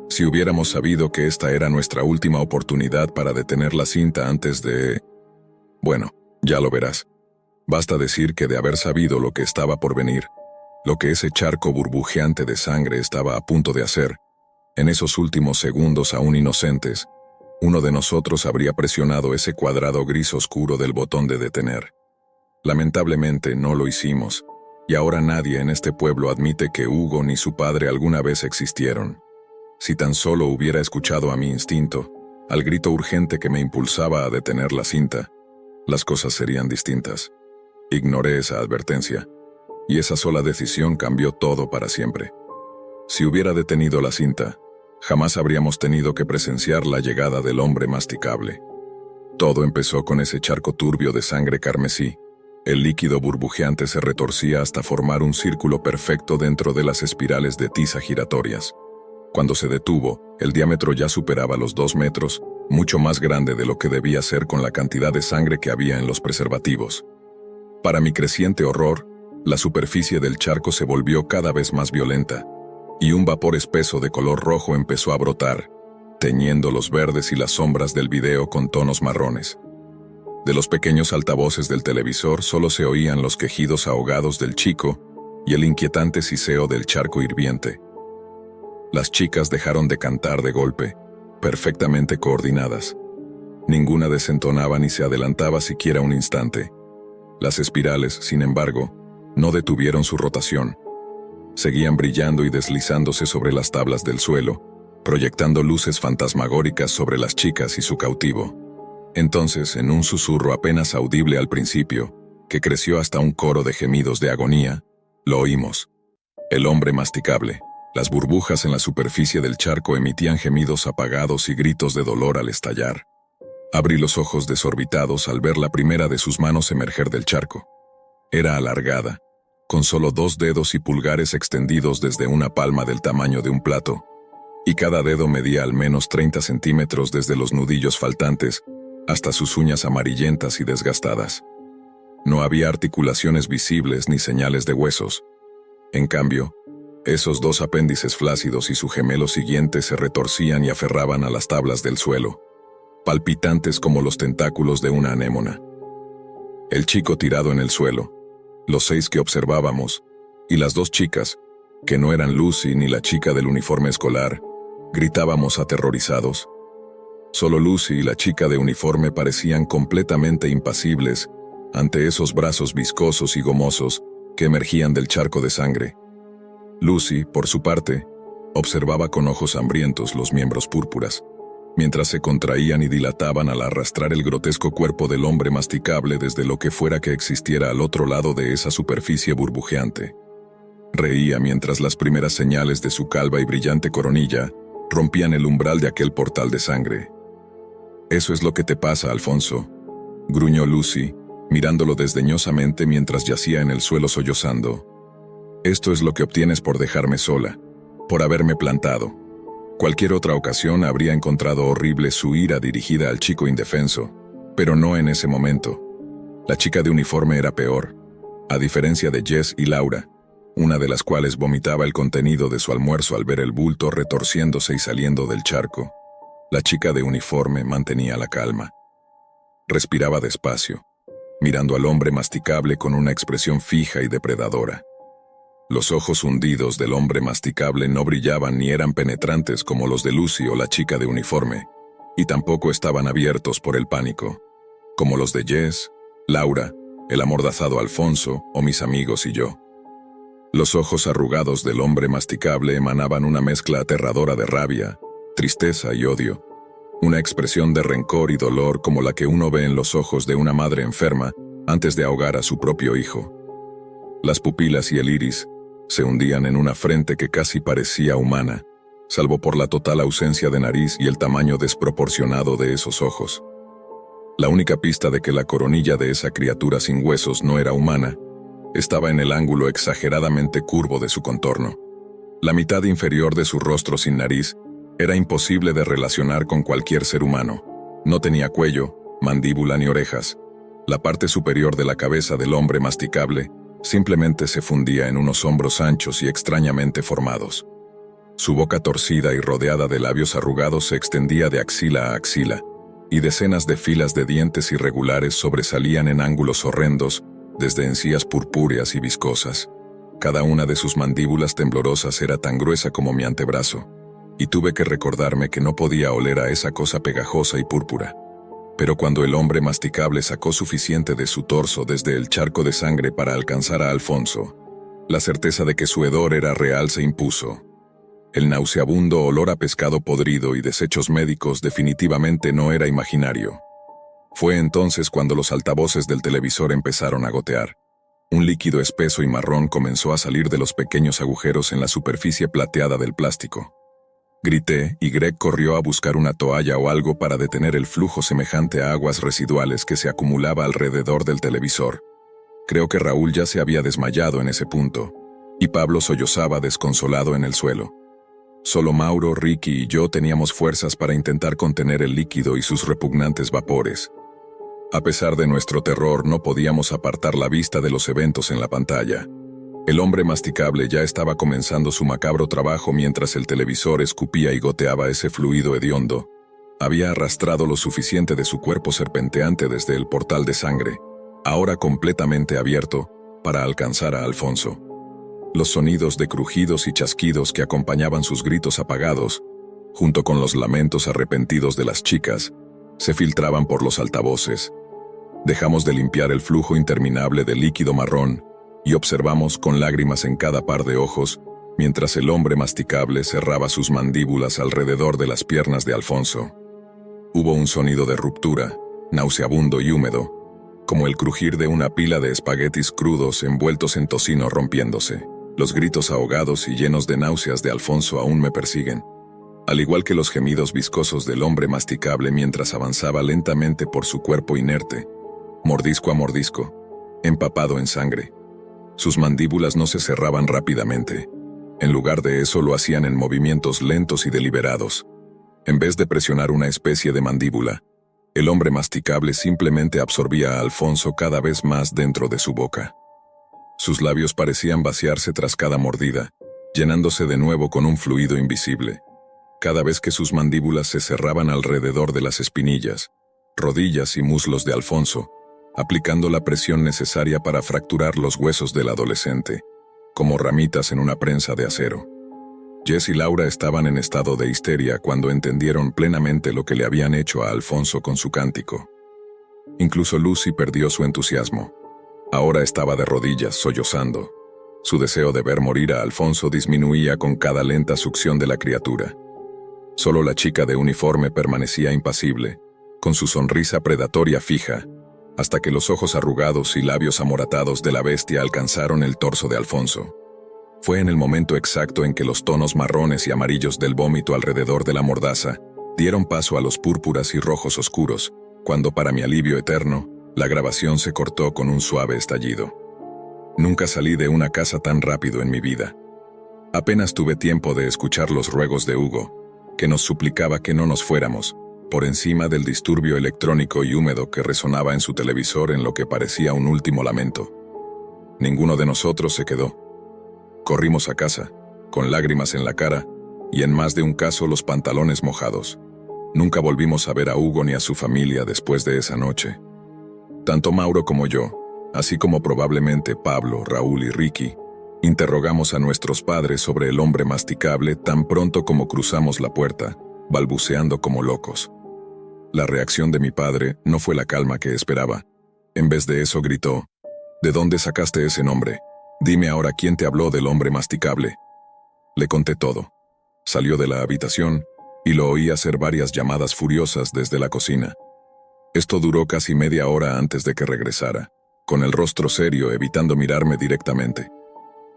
Si hubiéramos sabido que esta era nuestra última oportunidad para detener la cinta antes de... Bueno, ya lo verás. Basta decir que de haber sabido lo que estaba por venir, lo que ese charco burbujeante de sangre estaba a punto de hacer, en esos últimos segundos aún inocentes, uno de nosotros habría presionado ese cuadrado gris oscuro del botón de detener. Lamentablemente no lo hicimos, y ahora nadie en este pueblo admite que Hugo ni su padre alguna vez existieron. Si tan solo hubiera escuchado a mi instinto, al grito urgente que me impulsaba a detener la cinta, las cosas serían distintas. Ignoré esa advertencia, y esa sola decisión cambió todo para siempre. Si hubiera detenido la cinta, jamás habríamos tenido que presenciar la llegada del hombre masticable. Todo empezó con ese charco turbio de sangre carmesí. El líquido burbujeante se retorcía hasta formar un círculo perfecto dentro de las espirales de tiza giratorias. Cuando se detuvo, el diámetro ya superaba los 2 metros, mucho más grande de lo que debía ser con la cantidad de sangre que había en los preservativos. Para mi creciente horror, la superficie del charco se volvió cada vez más violenta, y un vapor espeso de color rojo empezó a brotar, teñiendo los verdes y las sombras del video con tonos marrones. De los pequeños altavoces del televisor solo se oían los quejidos ahogados del chico y el inquietante siseo del charco hirviente. Las chicas dejaron de cantar de golpe, perfectamente coordinadas. Ninguna desentonaba ni se adelantaba siquiera un instante. Las espirales, sin embargo, no detuvieron su rotación. Seguían brillando y deslizándose sobre las tablas del suelo, proyectando luces fantasmagóricas sobre las chicas y su cautivo. Entonces, en un susurro apenas audible al principio, que creció hasta un coro de gemidos de agonía, lo oímos. El hombre masticable. Las burbujas en la superficie del charco emitían gemidos apagados y gritos de dolor al estallar. Abrí los ojos desorbitados al ver la primera de sus manos emerger del charco. Era alargada, con solo 2 dedos y pulgares extendidos desde una palma del tamaño de un plato, y cada dedo medía al menos 30 centímetros desde los nudillos faltantes hasta sus uñas amarillentas y desgastadas. No había articulaciones visibles ni señales de huesos. En cambio, esos 2 apéndices flácidos y su gemelo siguiente se retorcían y aferraban a las tablas del suelo, palpitantes como los tentáculos de una anémona. El chico tirado en el suelo, los 6 que observábamos, y las 2 chicas, que no eran Lucy ni la chica del uniforme escolar, gritábamos aterrorizados. Solo Lucy y la chica de uniforme parecían completamente impasibles ante esos brazos viscosos y gomosos que emergían del charco de sangre. Lucy, por su parte, observaba con ojos hambrientos los miembros púrpuras, mientras se contraían y dilataban al arrastrar el grotesco cuerpo del hombre masticable desde lo que fuera que existiera al otro lado de esa superficie burbujeante. Reía mientras las primeras señales de su calva y brillante coronilla rompían el umbral de aquel portal de sangre. «Eso es lo que te pasa, Alfonso», gruñó Lucy, mirándolo desdeñosamente mientras yacía en el suelo sollozando. «Esto es lo que obtienes por dejarme sola, por haberme plantado». Cualquier otra ocasión habría encontrado horrible su ira dirigida al chico indefenso, pero no en ese momento. La chica de uniforme era peor, a diferencia de Jess y Laura, una de las cuales vomitaba el contenido de su almuerzo al ver el bulto retorciéndose y saliendo del charco. La chica de uniforme mantenía la calma. Respiraba despacio, mirando al hombre masticable con una expresión fija y depredadora. Los ojos hundidos del hombre masticable no brillaban ni eran penetrantes como los de Lucy o la chica de uniforme, y tampoco estaban abiertos por el pánico, como los de Jess, Laura, el amordazado Alfonso o mis amigos y yo. Los ojos arrugados del hombre masticable emanaban una mezcla aterradora de rabia, tristeza y odio, una expresión de rencor y dolor como la que uno ve en los ojos de una madre enferma antes de ahogar a su propio hijo. Las pupilas y el iris se hundían en una frente que casi parecía humana, salvo por la total ausencia de nariz y el tamaño desproporcionado de esos ojos. La única pista de que la coronilla de esa criatura sin huesos no era humana estaba en el ángulo exageradamente curvo de su contorno. La mitad inferior de su rostro sin nariz era imposible de relacionar con cualquier ser humano. No tenía cuello, mandíbula ni orejas. La parte superior de la cabeza del hombre masticable simplemente se fundía en unos hombros anchos y extrañamente formados. Su boca torcida y rodeada de labios arrugados se extendía de axila a axila, y decenas de filas de dientes irregulares sobresalían en ángulos horrendos desde encías purpúreas y viscosas. Cada una de sus mandíbulas temblorosas era tan gruesa como mi antebrazo, y tuve que recordarme que no podía oler a esa cosa pegajosa y púrpura. Pero cuando el hombre masticable sacó suficiente de su torso desde el charco de sangre para alcanzar a Alfonso, la certeza de que su hedor era real se impuso. El nauseabundo olor a pescado podrido y desechos médicos definitivamente no era imaginario. Fue entonces cuando los altavoces del televisor empezaron a gotear. Un líquido espeso y marrón comenzó a salir de los pequeños agujeros en la superficie plateada del plástico. Grité y Greg corrió a buscar una toalla o algo para detener el flujo semejante a aguas residuales que se acumulaba alrededor del televisor. Creo que Raúl ya se había desmayado en ese punto, y Pablo sollozaba desconsolado en el suelo. Solo Mauro, Ricky y yo teníamos fuerzas para intentar contener el líquido y sus repugnantes vapores. A pesar de nuestro terror, no podíamos apartar la vista de los eventos en la pantalla. El hombre masticable ya estaba comenzando su macabro trabajo mientras el televisor escupía y goteaba ese fluido hediondo. Había arrastrado lo suficiente de su cuerpo serpenteante desde el portal de sangre, ahora completamente abierto, para alcanzar a Alfonso. Los sonidos de crujidos y chasquidos que acompañaban sus gritos apagados, junto con los lamentos arrepentidos de las chicas, se filtraban por los altavoces. Dejamos de limpiar el flujo interminable de líquido marrón y observamos con lágrimas en cada par de ojos mientras el hombre masticable cerraba sus mandíbulas alrededor de las piernas de Alfonso. Hubo un sonido de ruptura, nauseabundo y húmedo, como el crujir de una pila de espaguetis crudos envueltos en tocino rompiéndose. Los gritos ahogados y llenos de náuseas de Alfonso aún me persiguen, al igual que los gemidos viscosos del hombre masticable mientras avanzaba lentamente por su cuerpo inerte, mordisco a mordisco, empapado en sangre. Sus mandíbulas no se cerraban rápidamente. En lugar de eso lo hacían en movimientos lentos y deliberados. En vez de presionar una especie de mandíbula, el hombre masticable simplemente absorbía a Alfonso cada vez más dentro de su boca. Sus labios parecían vaciarse tras cada mordida, llenándose de nuevo con un fluido invisible. Cada vez que sus mandíbulas se cerraban alrededor de las espinillas, rodillas y muslos de Alfonso, aplicando la presión necesaria para fracturar los huesos del adolescente, como ramitas en una prensa de acero. Jess y Laura estaban en estado de histeria cuando entendieron plenamente lo que le habían hecho a Alfonso con su cántico. Incluso Lucy perdió su entusiasmo. Ahora estaba de rodillas, sollozando. Su deseo de ver morir a Alfonso disminuía con cada lenta succión de la criatura. Solo la chica de uniforme permanecía impasible, con su sonrisa predatoria fija, hasta que los ojos arrugados y labios amoratados de la bestia alcanzaron el torso de Alfonso. Fue en el momento exacto en que los tonos marrones y amarillos del vómito alrededor de la mordaza dieron paso a los púrpuras y rojos oscuros, cuando para mi alivio eterno, la grabación se cortó con un suave estallido. Nunca salí de una casa tan rápido en mi vida. Apenas tuve tiempo de escuchar los ruegos de Hugo, que nos suplicaba que no nos fuéramos, por encima del disturbio electrónico y húmedo que resonaba en su televisor en lo que parecía un último lamento. Ninguno de nosotros se quedó. Corrimos a casa, con lágrimas en la cara, y en más de un caso los pantalones mojados. Nunca volvimos a ver a Hugo ni a su familia después de esa noche. Tanto Mauro como yo, así como probablemente Pablo, Raúl y Ricky, interrogamos a nuestros padres sobre el hombre masticable tan pronto como cruzamos la puerta, balbuceando como locos. La reacción de mi padre no fue la calma que esperaba. En vez de eso gritó: ¿De dónde sacaste ese nombre? Dime ahora quién te habló del hombre masticable. Le conté todo. Salió de la habitación y lo oí hacer varias llamadas furiosas desde la cocina. Esto duró casi media hora antes de que regresara, con el rostro serio evitando mirarme directamente.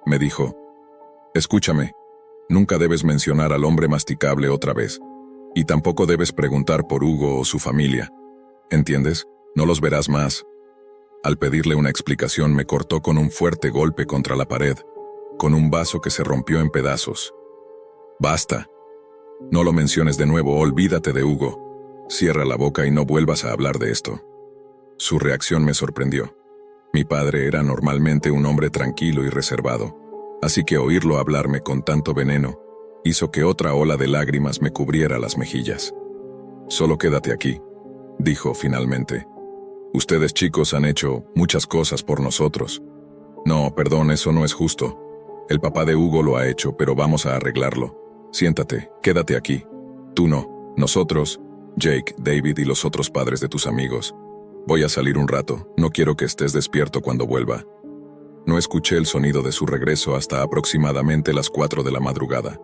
Me dijo: escúchame, nunca debes mencionar al hombre masticable otra vez, y tampoco debes preguntar por Hugo o su familia. ¿Entiendes? No los verás más. Al pedirle una explicación me cortó con un fuerte golpe contra la pared, con un vaso que se rompió en pedazos. Basta. No lo menciones de nuevo, olvídate de Hugo. Cierra la boca y no vuelvas a hablar de esto. Su reacción me sorprendió. Mi padre era normalmente un hombre tranquilo y reservado, así que oírlo hablarme con tanto veneno hizo que otra ola de lágrimas me cubriera las mejillas. Solo quédate aquí, dijo finalmente. Ustedes chicos han hecho muchas cosas por nosotros. No, perdón, eso no es justo. El papá de Hugo lo ha hecho, pero vamos a arreglarlo. Siéntate, quédate aquí. Tú no, nosotros, Jake, David y los otros padres de tus amigos. Voy a salir un rato, no quiero que estés despierto cuando vuelva. No escuché el sonido de su regreso hasta aproximadamente las 4 de la madrugada.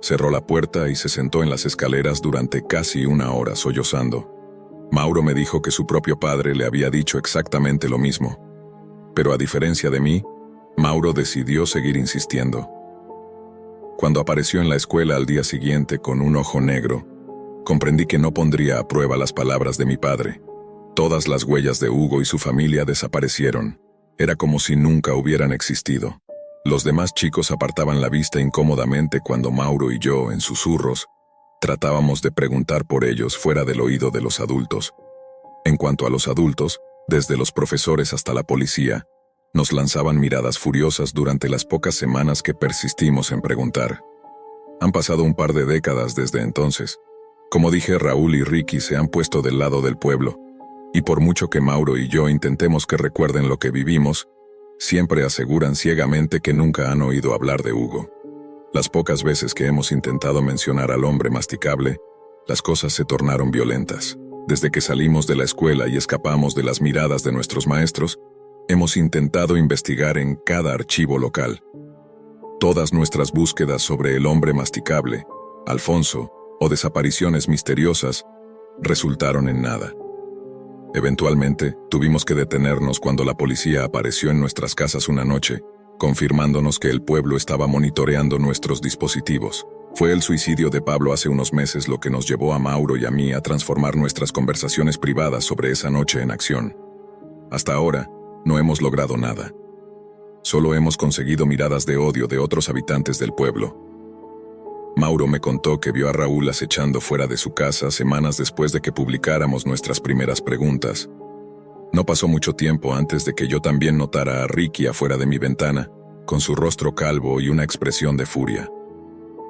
Cerró la puerta y se sentó en las escaleras durante casi una hora sollozando. Mauro me dijo que su propio padre le había dicho exactamente lo mismo. Pero a diferencia de mí, Mauro decidió seguir insistiendo. Cuando apareció en la escuela al día siguiente con un ojo negro, comprendí que no pondría a prueba las palabras de mi padre. Todas las huellas de Hugo y su familia desaparecieron. Era como si nunca hubieran existido. Los demás chicos apartaban la vista incómodamente cuando Mauro y yo, en susurros, tratábamos de preguntar por ellos fuera del oído de los adultos. En cuanto a los adultos, desde los profesores hasta la policía, nos lanzaban miradas furiosas durante las pocas semanas que persistimos en preguntar. Han pasado un par de décadas desde entonces. Como dije, Raúl y Ricky se han puesto del lado del pueblo, y por mucho que Mauro y yo intentemos que recuerden lo que vivimos, siempre aseguran ciegamente que nunca han oído hablar de Hugo. Las pocas veces que hemos intentado mencionar al hombre masticable, las cosas se tornaron violentas. Desde que salimos de la escuela y escapamos de las miradas de nuestros maestros, hemos intentado investigar en cada archivo local. Todas nuestras búsquedas sobre el hombre masticable, Alfonso, o desapariciones misteriosas, resultaron en nada. Eventualmente, tuvimos que detenernos cuando la policía apareció en nuestras casas una noche, confirmándonos que el pueblo estaba monitoreando nuestros dispositivos. Fue el suicidio de Pablo hace unos meses lo que nos llevó a Mauro y a mí a transformar nuestras conversaciones privadas sobre esa noche en acción. Hasta ahora, no hemos logrado nada. Solo hemos conseguido miradas de odio de otros habitantes del pueblo. Mauro me contó que vio a Raúl acechando fuera de su casa semanas después de que publicáramos nuestras primeras preguntas. No pasó mucho tiempo antes de que yo también notara a Ricky afuera de mi ventana, con su rostro calvo y una expresión de furia.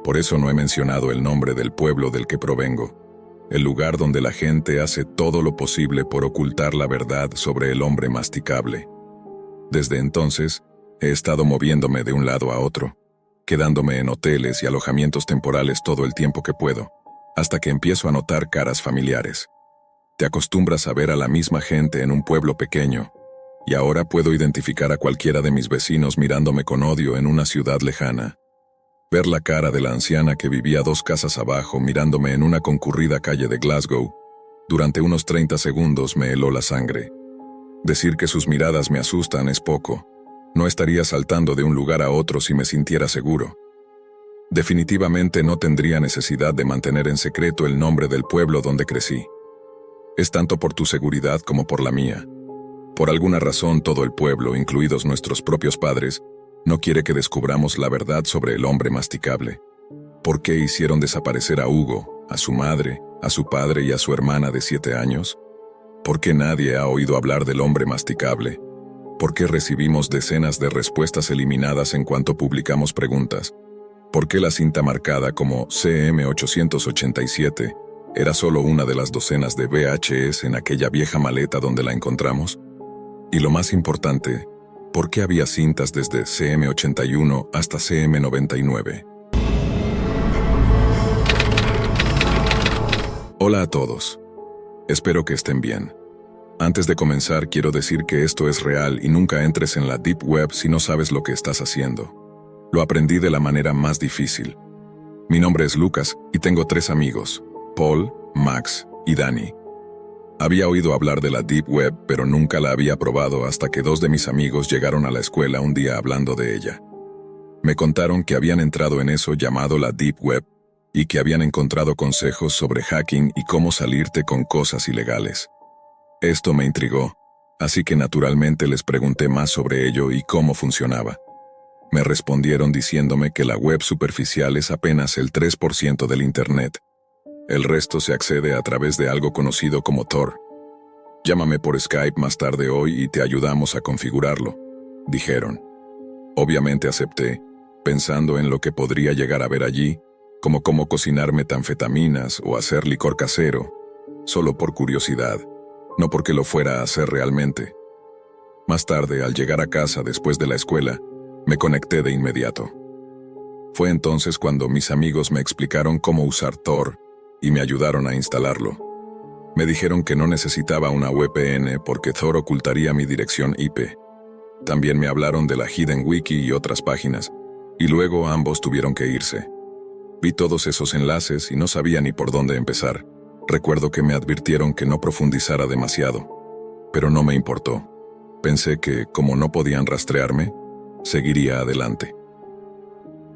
Por eso no he mencionado el nombre del pueblo del que provengo, el lugar donde la gente hace todo lo posible por ocultar la verdad sobre el hombre masticable. Desde entonces, he estado moviéndome de un lado a otro, quedándome en hoteles y alojamientos temporales todo el tiempo que puedo, hasta que empiezo a notar caras familiares. Te acostumbras a ver a la misma gente en un pueblo pequeño, y ahora puedo identificar a cualquiera de mis vecinos mirándome con odio en una ciudad lejana. Ver la cara de la anciana que vivía 2 casas abajo mirándome en una concurrida calle de Glasgow, durante unos 30 segundos me heló la sangre. Decir que sus miradas me asustan es poco. No estaría saltando de un lugar a otro si me sintiera seguro. Definitivamente no tendría necesidad de mantener en secreto el nombre del pueblo donde crecí. Es tanto por tu seguridad como por la mía. Por alguna razón todo el pueblo, incluidos nuestros propios padres, no quiere que descubramos la verdad sobre el hombre masticable. ¿Por qué hicieron desaparecer a Hugo, a su madre, a su padre y a su hermana de 7 años? ¿Por qué nadie ha oído hablar del hombre masticable? ¿Por qué recibimos decenas de respuestas eliminadas en cuanto publicamos preguntas? ¿Por qué la cinta marcada como CM887 era solo una de las docenas de VHS en aquella vieja maleta donde la encontramos? Y lo más importante, ¿por qué había cintas desde CM81 hasta CM99? Hola a todos. Espero que estén bien. Antes de comenzar, quiero decir que esto es real y nunca entres en la Deep Web si no sabes lo que estás haciendo. Lo aprendí de la manera más difícil. Mi nombre es Lucas y tengo 3 amigos, Paul, Max y Danny. Había oído hablar de la Deep Web, pero nunca la había probado hasta que 2 de mis amigos llegaron a la escuela un día hablando de ella. Me contaron que habían entrado en eso llamado la Deep Web y que habían encontrado consejos sobre hacking y cómo salirte con cosas ilegales. Esto me intrigó, así que naturalmente les pregunté más sobre ello y cómo funcionaba. Me respondieron diciéndome que la web superficial es apenas el 3% del Internet. El resto se accede a través de algo conocido como Tor. Llámame por Skype más tarde hoy y te ayudamos a configurarlo, dijeron. Obviamente acepté, pensando en lo que podría llegar a ver allí, como cómo cocinar metanfetaminas o hacer licor casero, solo por curiosidad, no porque lo fuera a hacer realmente. Más tarde, al llegar a casa después de la escuela, me conecté de inmediato. Fue entonces cuando mis amigos me explicaron cómo usar Tor y me ayudaron a instalarlo. Me dijeron que no necesitaba una VPN porque Tor ocultaría mi dirección IP. También me hablaron de la Hidden Wiki y otras páginas, y luego ambos tuvieron que irse. Vi todos esos enlaces y no sabía ni por dónde empezar. Recuerdo que me advirtieron que no profundizara demasiado, pero no me importó. Pensé que, como no podían rastrearme, seguiría adelante.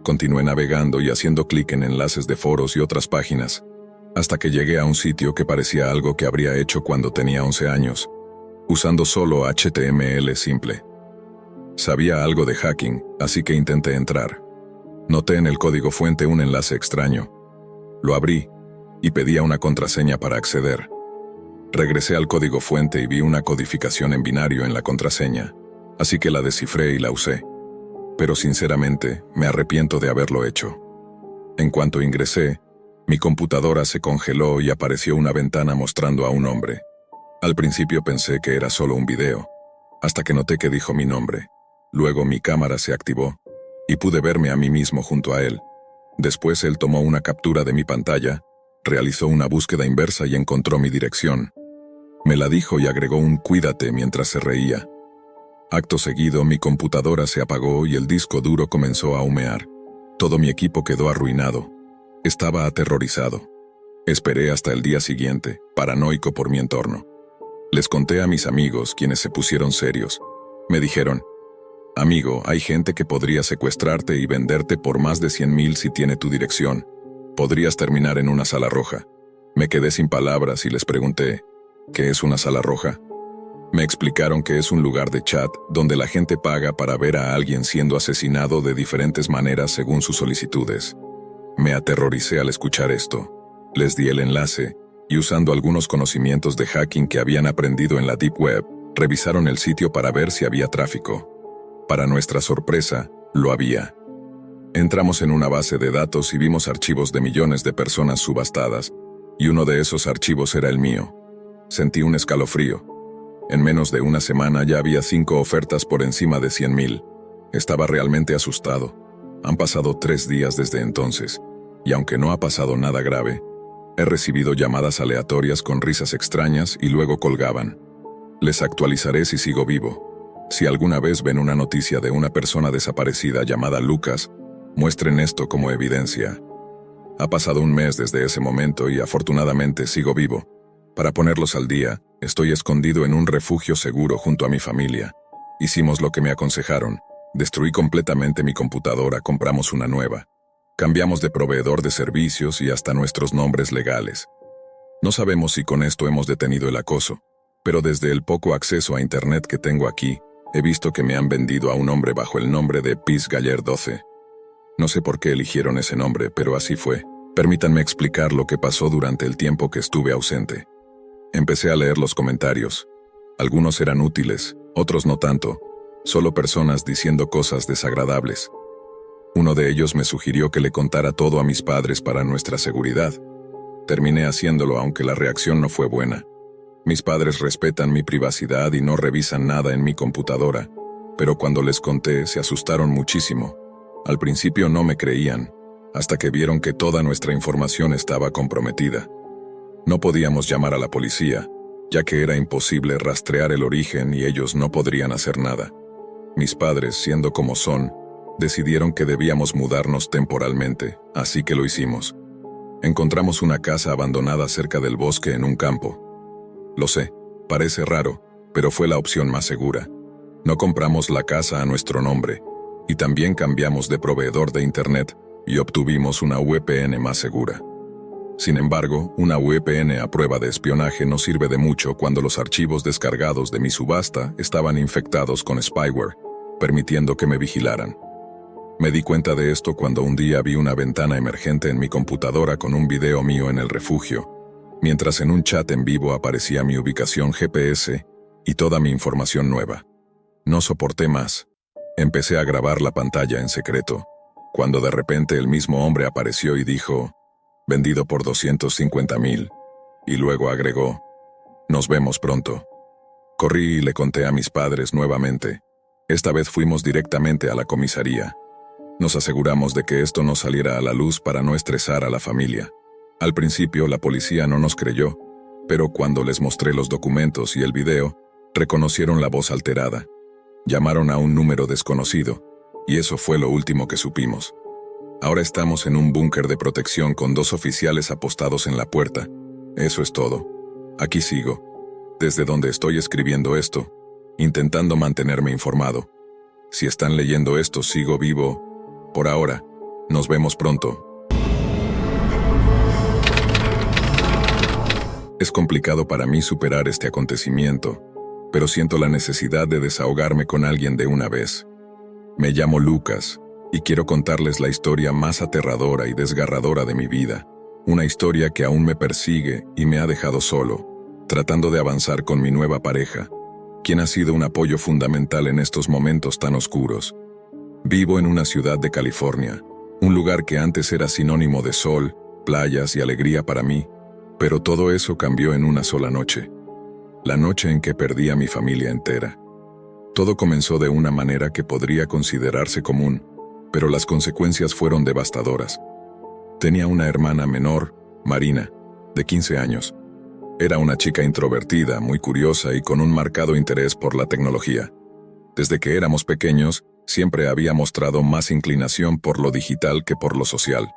Continué navegando y haciendo clic en enlaces de foros y otras páginas, hasta que llegué a un sitio que parecía algo que habría hecho cuando tenía 11 años, usando solo HTML simple. Sabía algo de hacking, así que intenté entrar. Noté en el código fuente un enlace extraño. Lo abrí y pedía una contraseña para acceder. Regresé al código fuente y vi una codificación en binario en la contraseña, así que la descifré y la usé. Pero sinceramente, me arrepiento de haberlo hecho. En cuanto ingresé, mi computadora se congeló y apareció una ventana mostrando a un hombre. Al principio pensé que era solo un video, hasta que noté que dijo mi nombre. Luego mi cámara se activó y pude verme a mí mismo junto a él. Después él tomó una captura de mi pantalla, realizó una búsqueda inversa y encontró mi dirección. Me la dijo y agregó un "cuídate" mientras se reía. Acto seguido, mi computadora se apagó y el disco duro comenzó a humear. Todo mi equipo quedó arruinado. Estaba aterrorizado. Esperé hasta el día siguiente, paranoico por mi entorno. Les conté a mis amigos, quienes se pusieron serios. Me dijeron: amigo, hay gente que podría secuestrarte y venderte por más de 100,000 si tiene tu dirección. Podrías terminar en una sala roja. Me quedé sin palabras y les pregunté: ¿qué es una sala roja? Me explicaron que es un lugar de chat donde la gente paga para ver a alguien siendo asesinado de diferentes maneras según sus solicitudes. Me aterroricé al escuchar esto. Les di el enlace y, usando algunos conocimientos de hacking que habían aprendido en la Deep Web, revisaron el sitio para ver si había tráfico. Para nuestra sorpresa, lo había. Entramos en una base de datos y vimos archivos de millones de personas subastadas, y uno de esos archivos era el mío. Sentí un escalofrío. En menos de una semana ya había 5 ofertas por encima de 100,000. Estaba realmente asustado. Han pasado 3 días desde entonces, y aunque no ha pasado nada grave, he recibido llamadas aleatorias con risas extrañas y luego colgaban. Les actualizaré si sigo vivo. Si alguna vez ven una noticia de una persona desaparecida llamada Lucas, muestren esto como evidencia. Ha pasado un mes desde ese momento y afortunadamente sigo vivo. Para ponerlos al día, estoy escondido en un refugio seguro junto a mi familia. Hicimos lo que me aconsejaron. Destruí completamente mi computadora, compramos una nueva. Cambiamos de proveedor de servicios y hasta nuestros nombres legales. No sabemos si con esto hemos detenido el acoso, pero desde el poco acceso a Internet que tengo aquí, he visto que me han vendido a un hombre bajo el nombre de Piz Galler 12. No sé por qué eligieron ese nombre, pero así fue. Permítanme explicar lo que pasó durante el tiempo que estuve ausente. Empecé a leer los comentarios. Algunos eran útiles, otros no tanto. Solo personas diciendo cosas desagradables. Uno de ellos me sugirió que le contara todo a mis padres para nuestra seguridad. Terminé haciéndolo aunque la reacción no fue buena. Mis padres respetan mi privacidad y no revisan nada en mi computadora, pero cuando les conté se asustaron muchísimo. Al principio no me creían, hasta que vieron que toda nuestra información estaba comprometida. No podíamos llamar a la policía, ya que era imposible rastrear el origen y ellos no podrían hacer nada. Mis padres, siendo como son, decidieron que debíamos mudarnos temporalmente, así que lo hicimos. Encontramos una casa abandonada cerca del bosque en un campo. Lo sé, parece raro, pero fue la opción más segura. No compramos la casa a nuestro nombre, y también cambiamos de proveedor de Internet y obtuvimos una VPN más segura. Sin embargo, una VPN a prueba de espionaje no sirve de mucho cuando los archivos descargados de mi subasta estaban infectados con spyware, permitiendo que me vigilaran. Me di cuenta de esto cuando un día vi una ventana emergente en mi computadora con un video mío en el refugio, mientras en un chat en vivo aparecía mi ubicación GPS y toda mi información nueva. No soporté más. Empecé a grabar la pantalla en secreto, cuando de repente el mismo hombre apareció y dijo, vendido por 250,000, y luego agregó, nos vemos pronto. Corrí y le conté a mis padres nuevamente. Esta vez fuimos directamente a la comisaría. Nos aseguramos de que esto no saliera a la luz para no estresar a la familia. Al principio la policía no nos creyó, pero cuando les mostré los documentos y el video, reconocieron la voz alterada. Llamaron a un número desconocido, y eso fue lo último que supimos. Ahora estamos en un búnker de protección con 2 oficiales apostados en la puerta. Eso es todo. Aquí sigo, desde donde estoy escribiendo esto, intentando mantenerme informado. Si están leyendo esto, sigo vivo. Por ahora, nos vemos pronto. Es complicado para mí superar este acontecimiento, pero siento la necesidad de desahogarme con alguien de una vez. Me llamo Lucas, y quiero contarles la historia más aterradora y desgarradora de mi vida. Una historia que aún me persigue y me ha dejado solo, tratando de avanzar con mi nueva pareja, quien ha sido un apoyo fundamental en estos momentos tan oscuros. Vivo en una ciudad de California, un lugar que antes era sinónimo de sol, playas y alegría para mí, pero todo eso cambió en una sola noche. La noche en que perdí a mi familia entera. Todo comenzó de una manera que podría considerarse común, pero las consecuencias fueron devastadoras. Tenía una hermana menor, Marina, de 15 años. Era una chica introvertida, muy curiosa y con un marcado interés por la tecnología. Desde que éramos pequeños, siempre había mostrado más inclinación por lo digital que por lo social.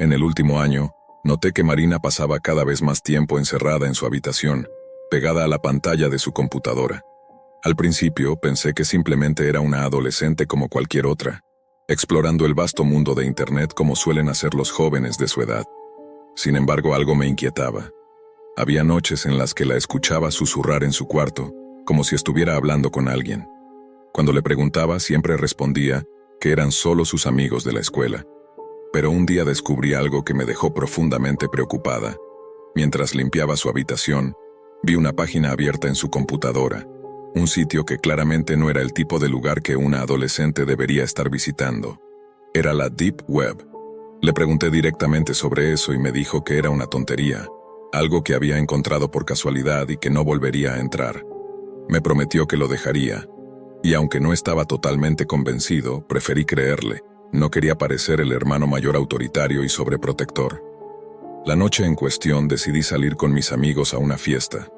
En el último año, noté que Marina pasaba cada vez más tiempo encerrada en su habitación, pegada a la pantalla de su computadora. Al principio pensé que simplemente era una adolescente como cualquier otra, explorando el vasto mundo de Internet como suelen hacer los jóvenes de su edad. Sin embargo, algo me inquietaba. Había noches en las que la escuchaba susurrar en su cuarto, como si estuviera hablando con alguien. Cuando le preguntaba, siempre respondía que eran solo sus amigos de la escuela. Pero un día descubrí algo que me dejó profundamente preocupada. Mientras limpiaba su habitación, vi una página abierta en su computadora, un sitio que claramente no era el tipo de lugar que una adolescente debería estar visitando. Era la Deep Web. Le pregunté directamente sobre eso y me dijo que era una tontería, algo que había encontrado por casualidad y que no volvería a entrar. Me prometió que lo dejaría, y aunque no estaba totalmente convencido, preferí creerle. No quería parecer el hermano mayor autoritario y sobreprotector. La noche en cuestión decidí salir con mis amigos a una fiesta,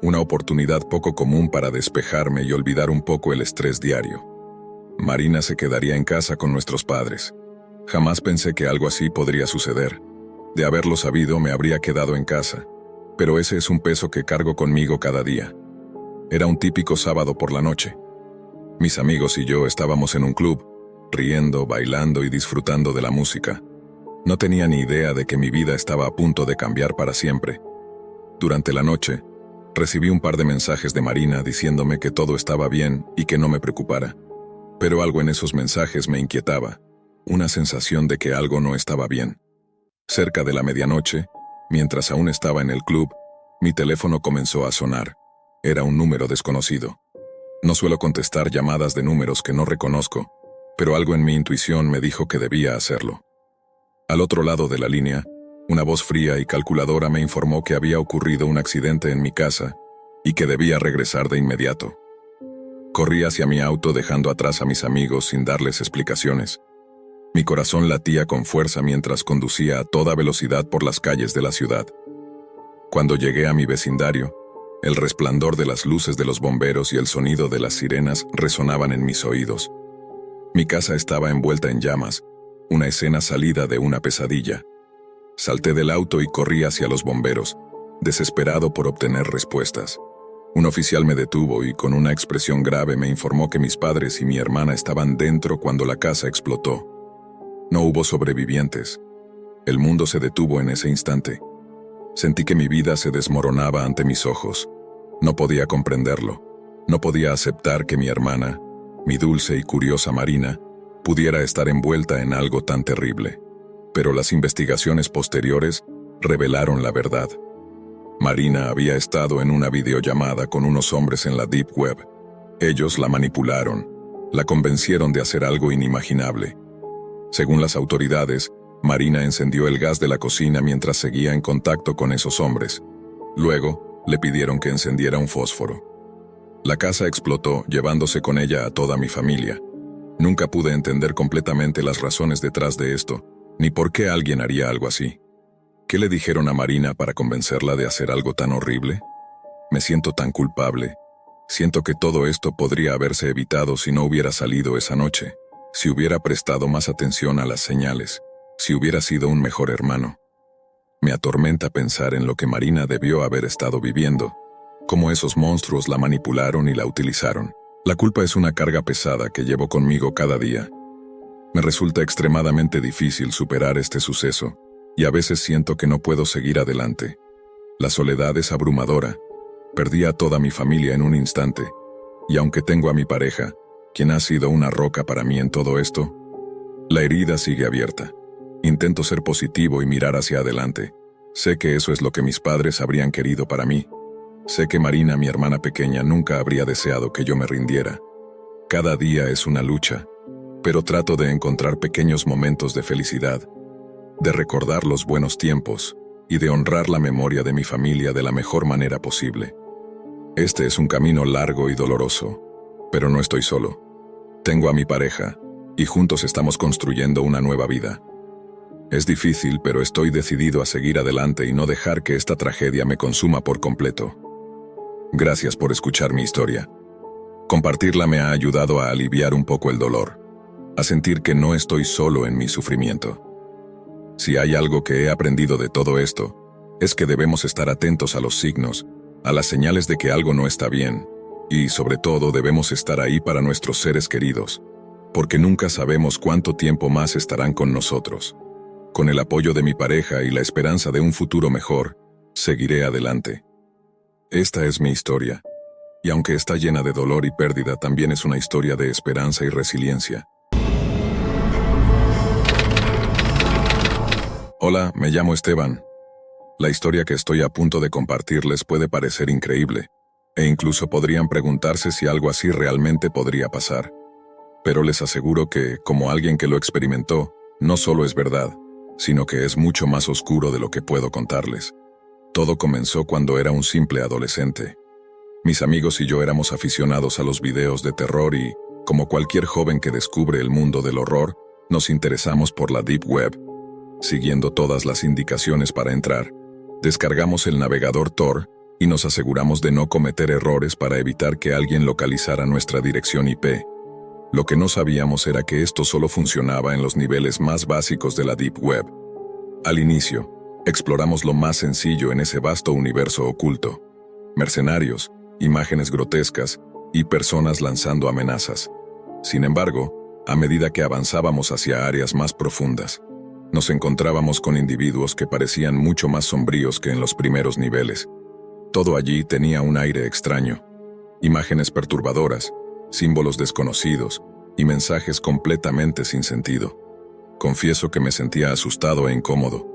una oportunidad poco común para despejarme y olvidar un poco el estrés diario. Marina se quedaría en casa con nuestros padres. Jamás pensé que algo así podría suceder. De haberlo sabido, me habría quedado en casa, pero ese es un peso que cargo conmigo cada día. Era un típico sábado por la noche. Mis amigos y yo estábamos en un club, riendo, bailando y disfrutando de la música. No tenía ni idea de que mi vida estaba a punto de cambiar para siempre. Durante la noche, recibí un par de mensajes de Marina diciéndome que todo estaba bien y que no me preocupara. Pero algo en esos mensajes me inquietaba, una sensación de que algo no estaba bien. Cerca de la medianoche, mientras aún estaba en el club, mi teléfono comenzó a sonar. Era un número desconocido. No suelo contestar llamadas de números que no reconozco, pero algo en mi intuición me dijo que debía hacerlo. Al otro lado de la línea, una voz fría y calculadora me informó que había ocurrido un accidente en mi casa y que debía regresar de inmediato. Corrí hacia mi auto dejando atrás a mis amigos sin darles explicaciones. Mi corazón latía con fuerza mientras conducía a toda velocidad por las calles de la ciudad. Cuando llegué a mi vecindario, el resplandor de las luces de los bomberos y el sonido de las sirenas resonaban en mis oídos. Mi casa estaba envuelta en llamas, una escena salida de una pesadilla. Salté del auto y corrí hacia los bomberos, desesperado por obtener respuestas. Un oficial me detuvo y con una expresión grave me informó que mis padres y mi hermana estaban dentro cuando la casa explotó. No hubo sobrevivientes. El mundo se detuvo en ese instante. Sentí que mi vida se desmoronaba ante mis ojos. No podía comprenderlo. No podía aceptar que mi hermana, mi dulce y curiosa Marina, pudiera estar envuelta en algo tan terrible. Pero las investigaciones posteriores revelaron la verdad. Marina había estado en una videollamada con unos hombres en la Deep Web. Ellos la manipularon, la convencieron de hacer algo inimaginable. Según las autoridades, Marina encendió el gas de la cocina mientras seguía en contacto con esos hombres. Luego, le pidieron que encendiera un fósforo. La casa explotó, llevándose con ella a toda mi familia. Nunca pude entender completamente las razones detrás de esto, ni por qué alguien haría algo así. ¿Qué le dijeron a Marina para convencerla de hacer algo tan horrible? Me siento tan culpable. Siento que todo esto podría haberse evitado si no hubiera salido esa noche, si hubiera prestado más atención a las señales, si hubiera sido un mejor hermano. Me atormenta pensar en lo que Marina debió haber estado viviendo, cómo esos monstruos la manipularon y la utilizaron. La culpa es una carga pesada que llevo conmigo cada día. Me resulta extremadamente difícil superar este suceso, y a veces siento que no puedo seguir adelante. La soledad es abrumadora. Perdí a toda mi familia en un instante, y aunque tengo a mi pareja, quien ha sido una roca para mí en todo esto, la herida sigue abierta. Intento ser positivo y mirar hacia adelante. Sé que eso es lo que mis padres habrían querido para mí. Sé que Marina, mi hermana pequeña, nunca habría deseado que yo me rindiera. Cada día es una lucha, pero trato de encontrar pequeños momentos de felicidad, de recordar los buenos tiempos y de honrar la memoria de mi familia de la mejor manera posible. Este es un camino largo y doloroso, pero no estoy solo. Tengo a mi pareja, y juntos estamos construyendo una nueva vida. Es difícil, pero estoy decidido a seguir adelante y no dejar que esta tragedia me consuma por completo. Gracias por escuchar mi historia. Compartirla me ha ayudado a aliviar un poco el dolor, a sentir que no estoy solo en mi sufrimiento. Si hay algo que he aprendido de todo esto, es que debemos estar atentos a los signos, a las señales de que algo no está bien, y sobre todo debemos estar ahí para nuestros seres queridos, porque nunca sabemos cuánto tiempo más estarán con nosotros. Con el apoyo de mi pareja y la esperanza de un futuro mejor, seguiré adelante. Esta es mi historia, y aunque está llena de dolor y pérdida, también es una historia de esperanza y resiliencia. Hola, me llamo Esteban. La historia que estoy a punto de compartirles puede parecer increíble, e incluso podrían preguntarse si algo así realmente podría pasar. Pero les aseguro que, como alguien que lo experimentó, no solo es verdad, sino que es mucho más oscuro de lo que puedo contarles. Todo comenzó cuando era un simple adolescente. Mis amigos y yo éramos aficionados a los videos de terror y, como cualquier joven que descubre el mundo del horror, nos interesamos por la Deep Web. Siguiendo todas las indicaciones para entrar, descargamos el navegador Tor y nos aseguramos de no cometer errores para evitar que alguien localizara nuestra dirección IP. Lo que no sabíamos era que esto solo funcionaba en los niveles más básicos de la Deep Web. Al inicio, exploramos lo más sencillo en ese vasto universo oculto: mercenarios, imágenes grotescas y personas lanzando amenazas. Sin embargo, a medida que avanzábamos hacia áreas más profundas, nos encontrábamos con individuos que parecían mucho más sombríos que en los primeros niveles. Todo allí tenía un aire extraño: imágenes perturbadoras, símbolos desconocidos y mensajes completamente sin sentido. Confieso que me sentía asustado e incómodo.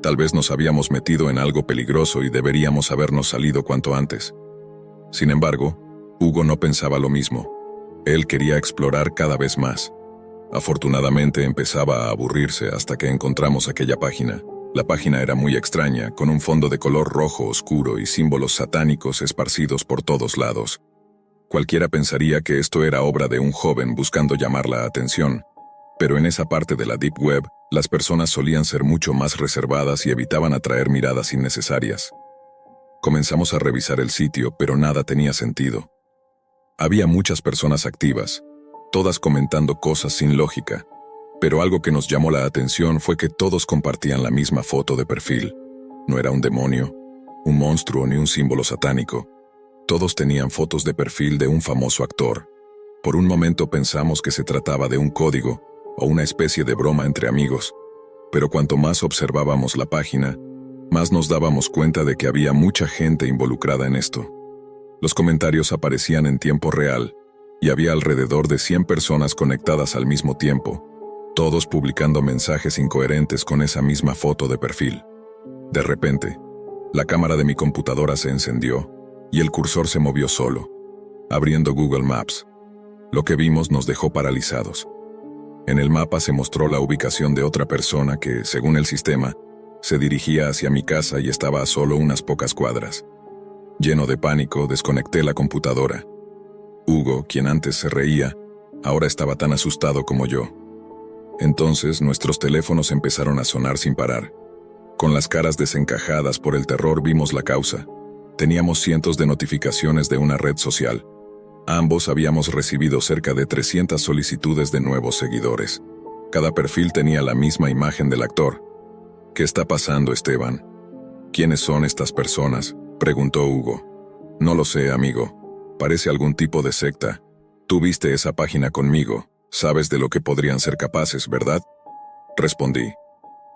Tal vez nos habíamos metido en algo peligroso y deberíamos habernos salido cuanto antes. Sin embargo, Hugo no pensaba lo mismo. Él quería explorar cada vez más. Afortunadamente empezaba a aburrirse hasta que encontramos aquella página. La página era muy extraña, con un fondo de color rojo oscuro y símbolos satánicos esparcidos por todos lados. Cualquiera pensaría que esto era obra de un joven buscando llamar la atención, pero en esa parte de la Deep Web, las personas solían ser mucho más reservadas y evitaban atraer miradas innecesarias. Comenzamos a revisar el sitio, pero nada tenía sentido. Había muchas personas activas, todas comentando cosas sin lógica, pero algo que nos llamó la atención fue que todos compartían la misma foto de perfil. No era un demonio, un monstruo ni un símbolo satánico. Todos tenían fotos de perfil de un famoso actor. Por un momento pensamos que se trataba de un código o una especie de broma entre amigos. Pero cuanto más observábamos la página, más nos dábamos cuenta de que había mucha gente involucrada en esto. Los comentarios aparecían en tiempo real, y había alrededor de 100 personas conectadas al mismo tiempo, todos publicando mensajes incoherentes con esa misma foto de perfil. De repente, la cámara de mi computadora se encendió, y el cursor se movió solo, abriendo Google Maps. Lo que vimos nos dejó paralizados. En el mapa se mostró la ubicación de otra persona que, según el sistema, se dirigía hacia mi casa y estaba a solo unas pocas cuadras. Lleno de pánico, desconecté la computadora. Hugo, quien antes se reía, ahora estaba tan asustado como yo. Entonces nuestros teléfonos empezaron a sonar sin parar. Con las caras desencajadas por el terror vimos la causa. Teníamos cientos de notificaciones de una red social. Ambos habíamos recibido cerca de 300 solicitudes de nuevos seguidores. Cada perfil tenía la misma imagen del actor. ¿Qué está pasando, Esteban? ¿Quiénes son estas personas?, preguntó Hugo. No lo sé, amigo. Parece algún tipo de secta. Tú viste esa página conmigo. Sabes de lo que podrían ser capaces, ¿verdad? Respondí.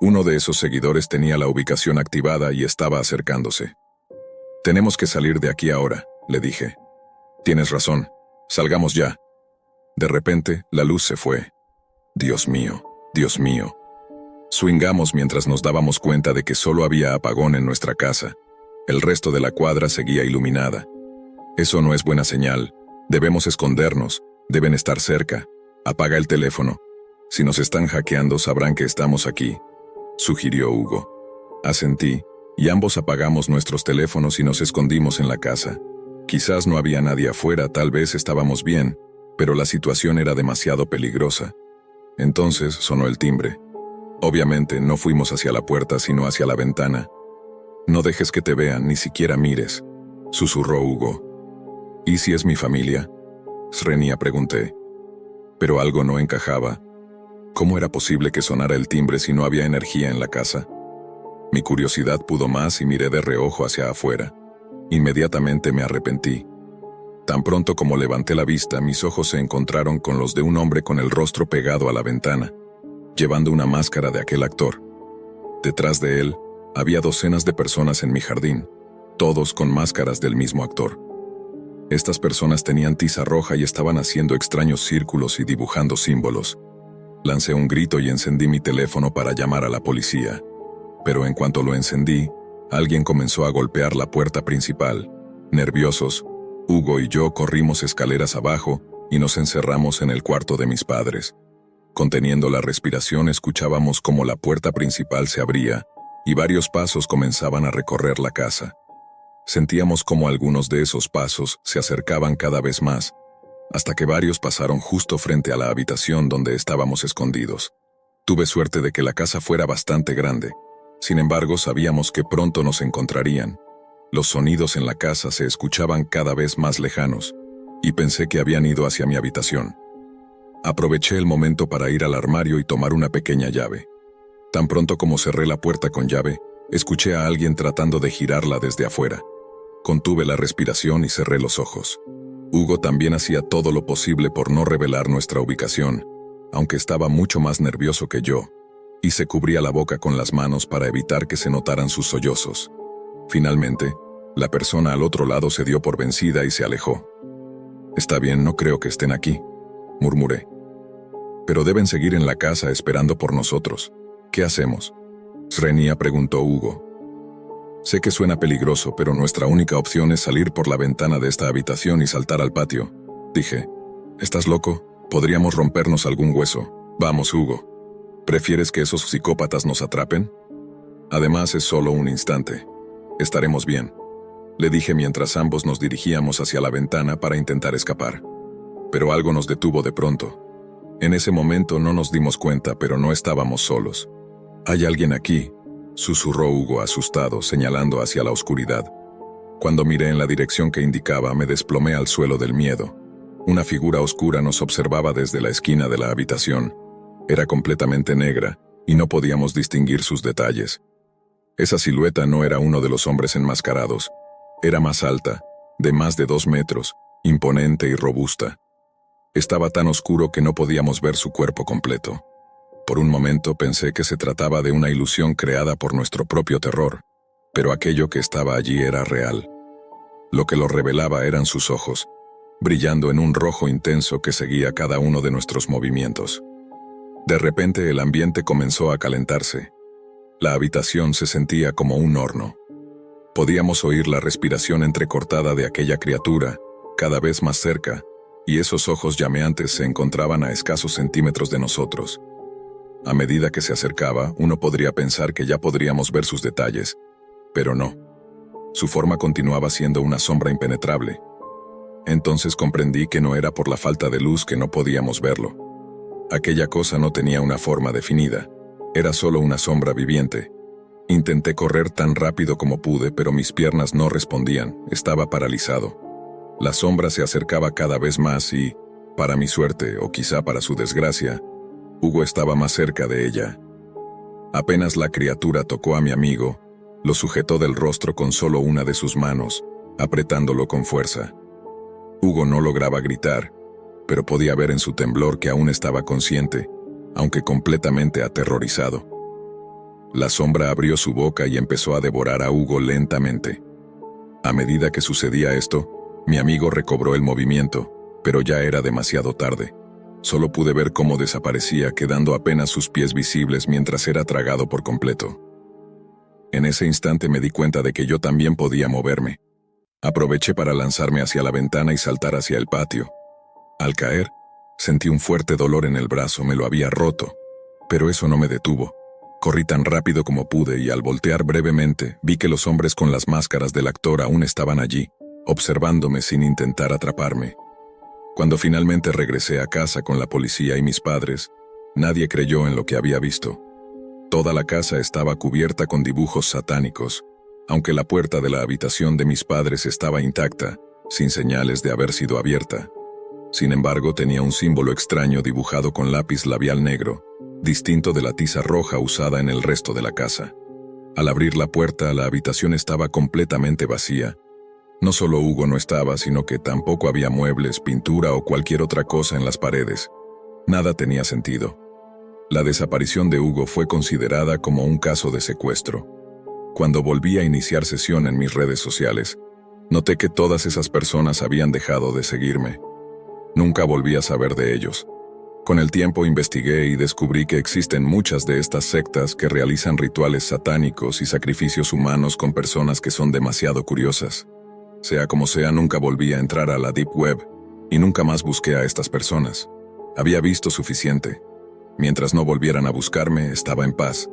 Uno de esos seguidores tenía la ubicación activada y estaba acercándose. Tenemos que salir de aquí ahora, le dije. Tienes razón. Salgamos ya. De repente, la luz se fue. Dios mío, Dios mío. Swingamos mientras nos dábamos cuenta de que solo había apagón en nuestra casa. El resto de la cuadra seguía iluminada. Eso no es buena señal. Debemos escondernos. Deben estar cerca. Apaga el teléfono. Si nos están hackeando sabrán que estamos aquí, sugirió Hugo. Asentí, y ambos apagamos nuestros teléfonos y nos escondimos en la casa. Quizás no había nadie afuera, tal vez estábamos bien, pero la situación era demasiado peligrosa. Entonces sonó el timbre. Obviamente no fuimos hacia la puerta, sino hacia la ventana. No dejes que te vean, ni siquiera mires, susurró Hugo. ¿Y si es mi familia? Srenia, pregunté. Pero algo no encajaba. ¿Cómo era posible que sonara el timbre si no había energía en la casa? Mi curiosidad pudo más y miré de reojo hacia afuera. Inmediatamente me arrepentí. Tan pronto como levanté la vista, mis ojos se encontraron con los de un hombre con el rostro pegado a la ventana, llevando una máscara de aquel actor. Detrás de él, había docenas de personas en mi jardín, todos con máscaras del mismo actor. Estas personas tenían tiza roja y estaban haciendo extraños círculos y dibujando símbolos. Lancé un grito y encendí mi teléfono para llamar a la policía. Pero en cuanto lo encendí, alguien comenzó a golpear la puerta principal. Nerviosos, Hugo y yo corrimos escaleras abajo y nos encerramos en el cuarto de mis padres. Conteniendo la respiración, escuchábamos cómo la puerta principal se abría y varios pasos comenzaban a recorrer la casa. Sentíamos cómo algunos de esos pasos se acercaban cada vez más, hasta que varios pasaron justo frente a la habitación donde estábamos escondidos. Tuve suerte de que la casa fuera bastante grande. Sin embargo, sabíamos que pronto nos encontrarían. Los sonidos en la casa se escuchaban cada vez más lejanos, y pensé que habían ido hacia mi habitación. Aproveché el momento para ir al armario y tomar una pequeña llave. Tan pronto como cerré la puerta con llave, escuché a alguien tratando de girarla desde afuera. Contuve la respiración y cerré los ojos. Hugo también hacía todo lo posible por no revelar nuestra ubicación, aunque estaba mucho más nervioso que yo, y se cubría la boca con las manos para evitar que se notaran sus sollozos. Finalmente, la persona al otro lado se dio por vencida y se alejó. «Está bien, no creo que estén aquí», murmuré. «Pero deben seguir en la casa esperando por nosotros. ¿Qué hacemos?», Srenia preguntó Hugo. «Sé que suena peligroso, pero nuestra única opción es salir por la ventana de esta habitación y saltar al patio», dije. «¿Estás loco? Podríamos rompernos algún hueso. Vamos, Hugo. ¿Prefieres que esos psicópatas nos atrapen? Además, es solo un instante. Estaremos bien», le dije mientras ambos nos dirigíamos hacia la ventana para intentar escapar. Pero algo nos detuvo de pronto. En ese momento no nos dimos cuenta, pero no estábamos solos. «Hay alguien aquí», susurró Hugo asustado, señalando hacia la oscuridad. Cuando miré en la dirección que indicaba, me desplomé al suelo del miedo. Una figura oscura nos observaba desde la esquina de la habitación. Era completamente negra, y no podíamos distinguir sus detalles. Esa silueta no era uno de los hombres enmascarados. Era más alta, de más de 2 metros, imponente y robusta. Estaba tan oscuro que no podíamos ver su cuerpo completo. Por un momento pensé que se trataba de una ilusión creada por nuestro propio terror, pero aquello que estaba allí era real. Lo que lo revelaba eran sus ojos, brillando en un rojo intenso que seguía cada uno de nuestros movimientos. De repente el ambiente comenzó a calentarse. La habitación se sentía como un horno. Podíamos oír la respiración entrecortada de aquella criatura, cada vez más cerca, y esos ojos llameantes se encontraban a escasos centímetros de nosotros. A medida que se acercaba, uno podría pensar que ya podríamos ver sus detalles, pero no. Su forma continuaba siendo una sombra impenetrable. Entonces comprendí que no era por la falta de luz que no podíamos verlo. Aquella cosa no tenía una forma definida, era solo una sombra viviente. Intenté correr tan rápido como pude, pero mis piernas no respondían, estaba paralizado. La sombra se acercaba cada vez más y, para mi suerte, o quizá para su desgracia, Hugo estaba más cerca de ella. Apenas la criatura tocó a mi amigo, lo sujetó del rostro con solo una de sus manos, apretándolo con fuerza. Hugo no lograba gritar, pero podía ver en su temblor que aún estaba consciente, aunque completamente aterrorizado. La sombra abrió su boca y empezó a devorar a Hugo lentamente. A medida que sucedía esto, mi amigo recobró el movimiento, pero ya era demasiado tarde. Solo pude ver cómo desaparecía, quedando apenas sus pies visibles mientras era tragado por completo. En ese instante me di cuenta de que yo también podía moverme. Aproveché para lanzarme hacia la ventana y saltar hacia el patio. Al caer, sentí un fuerte dolor en el brazo, me lo había roto, pero eso no me detuvo. Corrí tan rápido como pude y al voltear brevemente, vi que los hombres con las máscaras del actor aún estaban allí, observándome sin intentar atraparme. Cuando finalmente regresé a casa con la policía y mis padres, nadie creyó en lo que había visto. Toda la casa estaba cubierta con dibujos satánicos, aunque la puerta de la habitación de mis padres estaba intacta, sin señales de haber sido abierta. Sin embargo, tenía un símbolo extraño dibujado con lápiz labial negro, distinto de la tiza roja usada en el resto de la casa. Al abrir la puerta, la habitación estaba completamente vacía. No solo Hugo no estaba, sino que tampoco había muebles, pintura o cualquier otra cosa en las paredes. Nada tenía sentido. La desaparición de Hugo fue considerada como un caso de secuestro. Cuando volví a iniciar sesión en mis redes sociales, noté que todas esas personas habían dejado de seguirme. Nunca volví a saber de ellos. Con el tiempo investigué y descubrí que existen muchas de estas sectas que realizan rituales satánicos y sacrificios humanos con personas que son demasiado curiosas. Sea como sea, nunca volví a entrar a la Deep Web y nunca más busqué a estas personas. Había visto suficiente. Mientras no volvieran a buscarme, estaba en paz.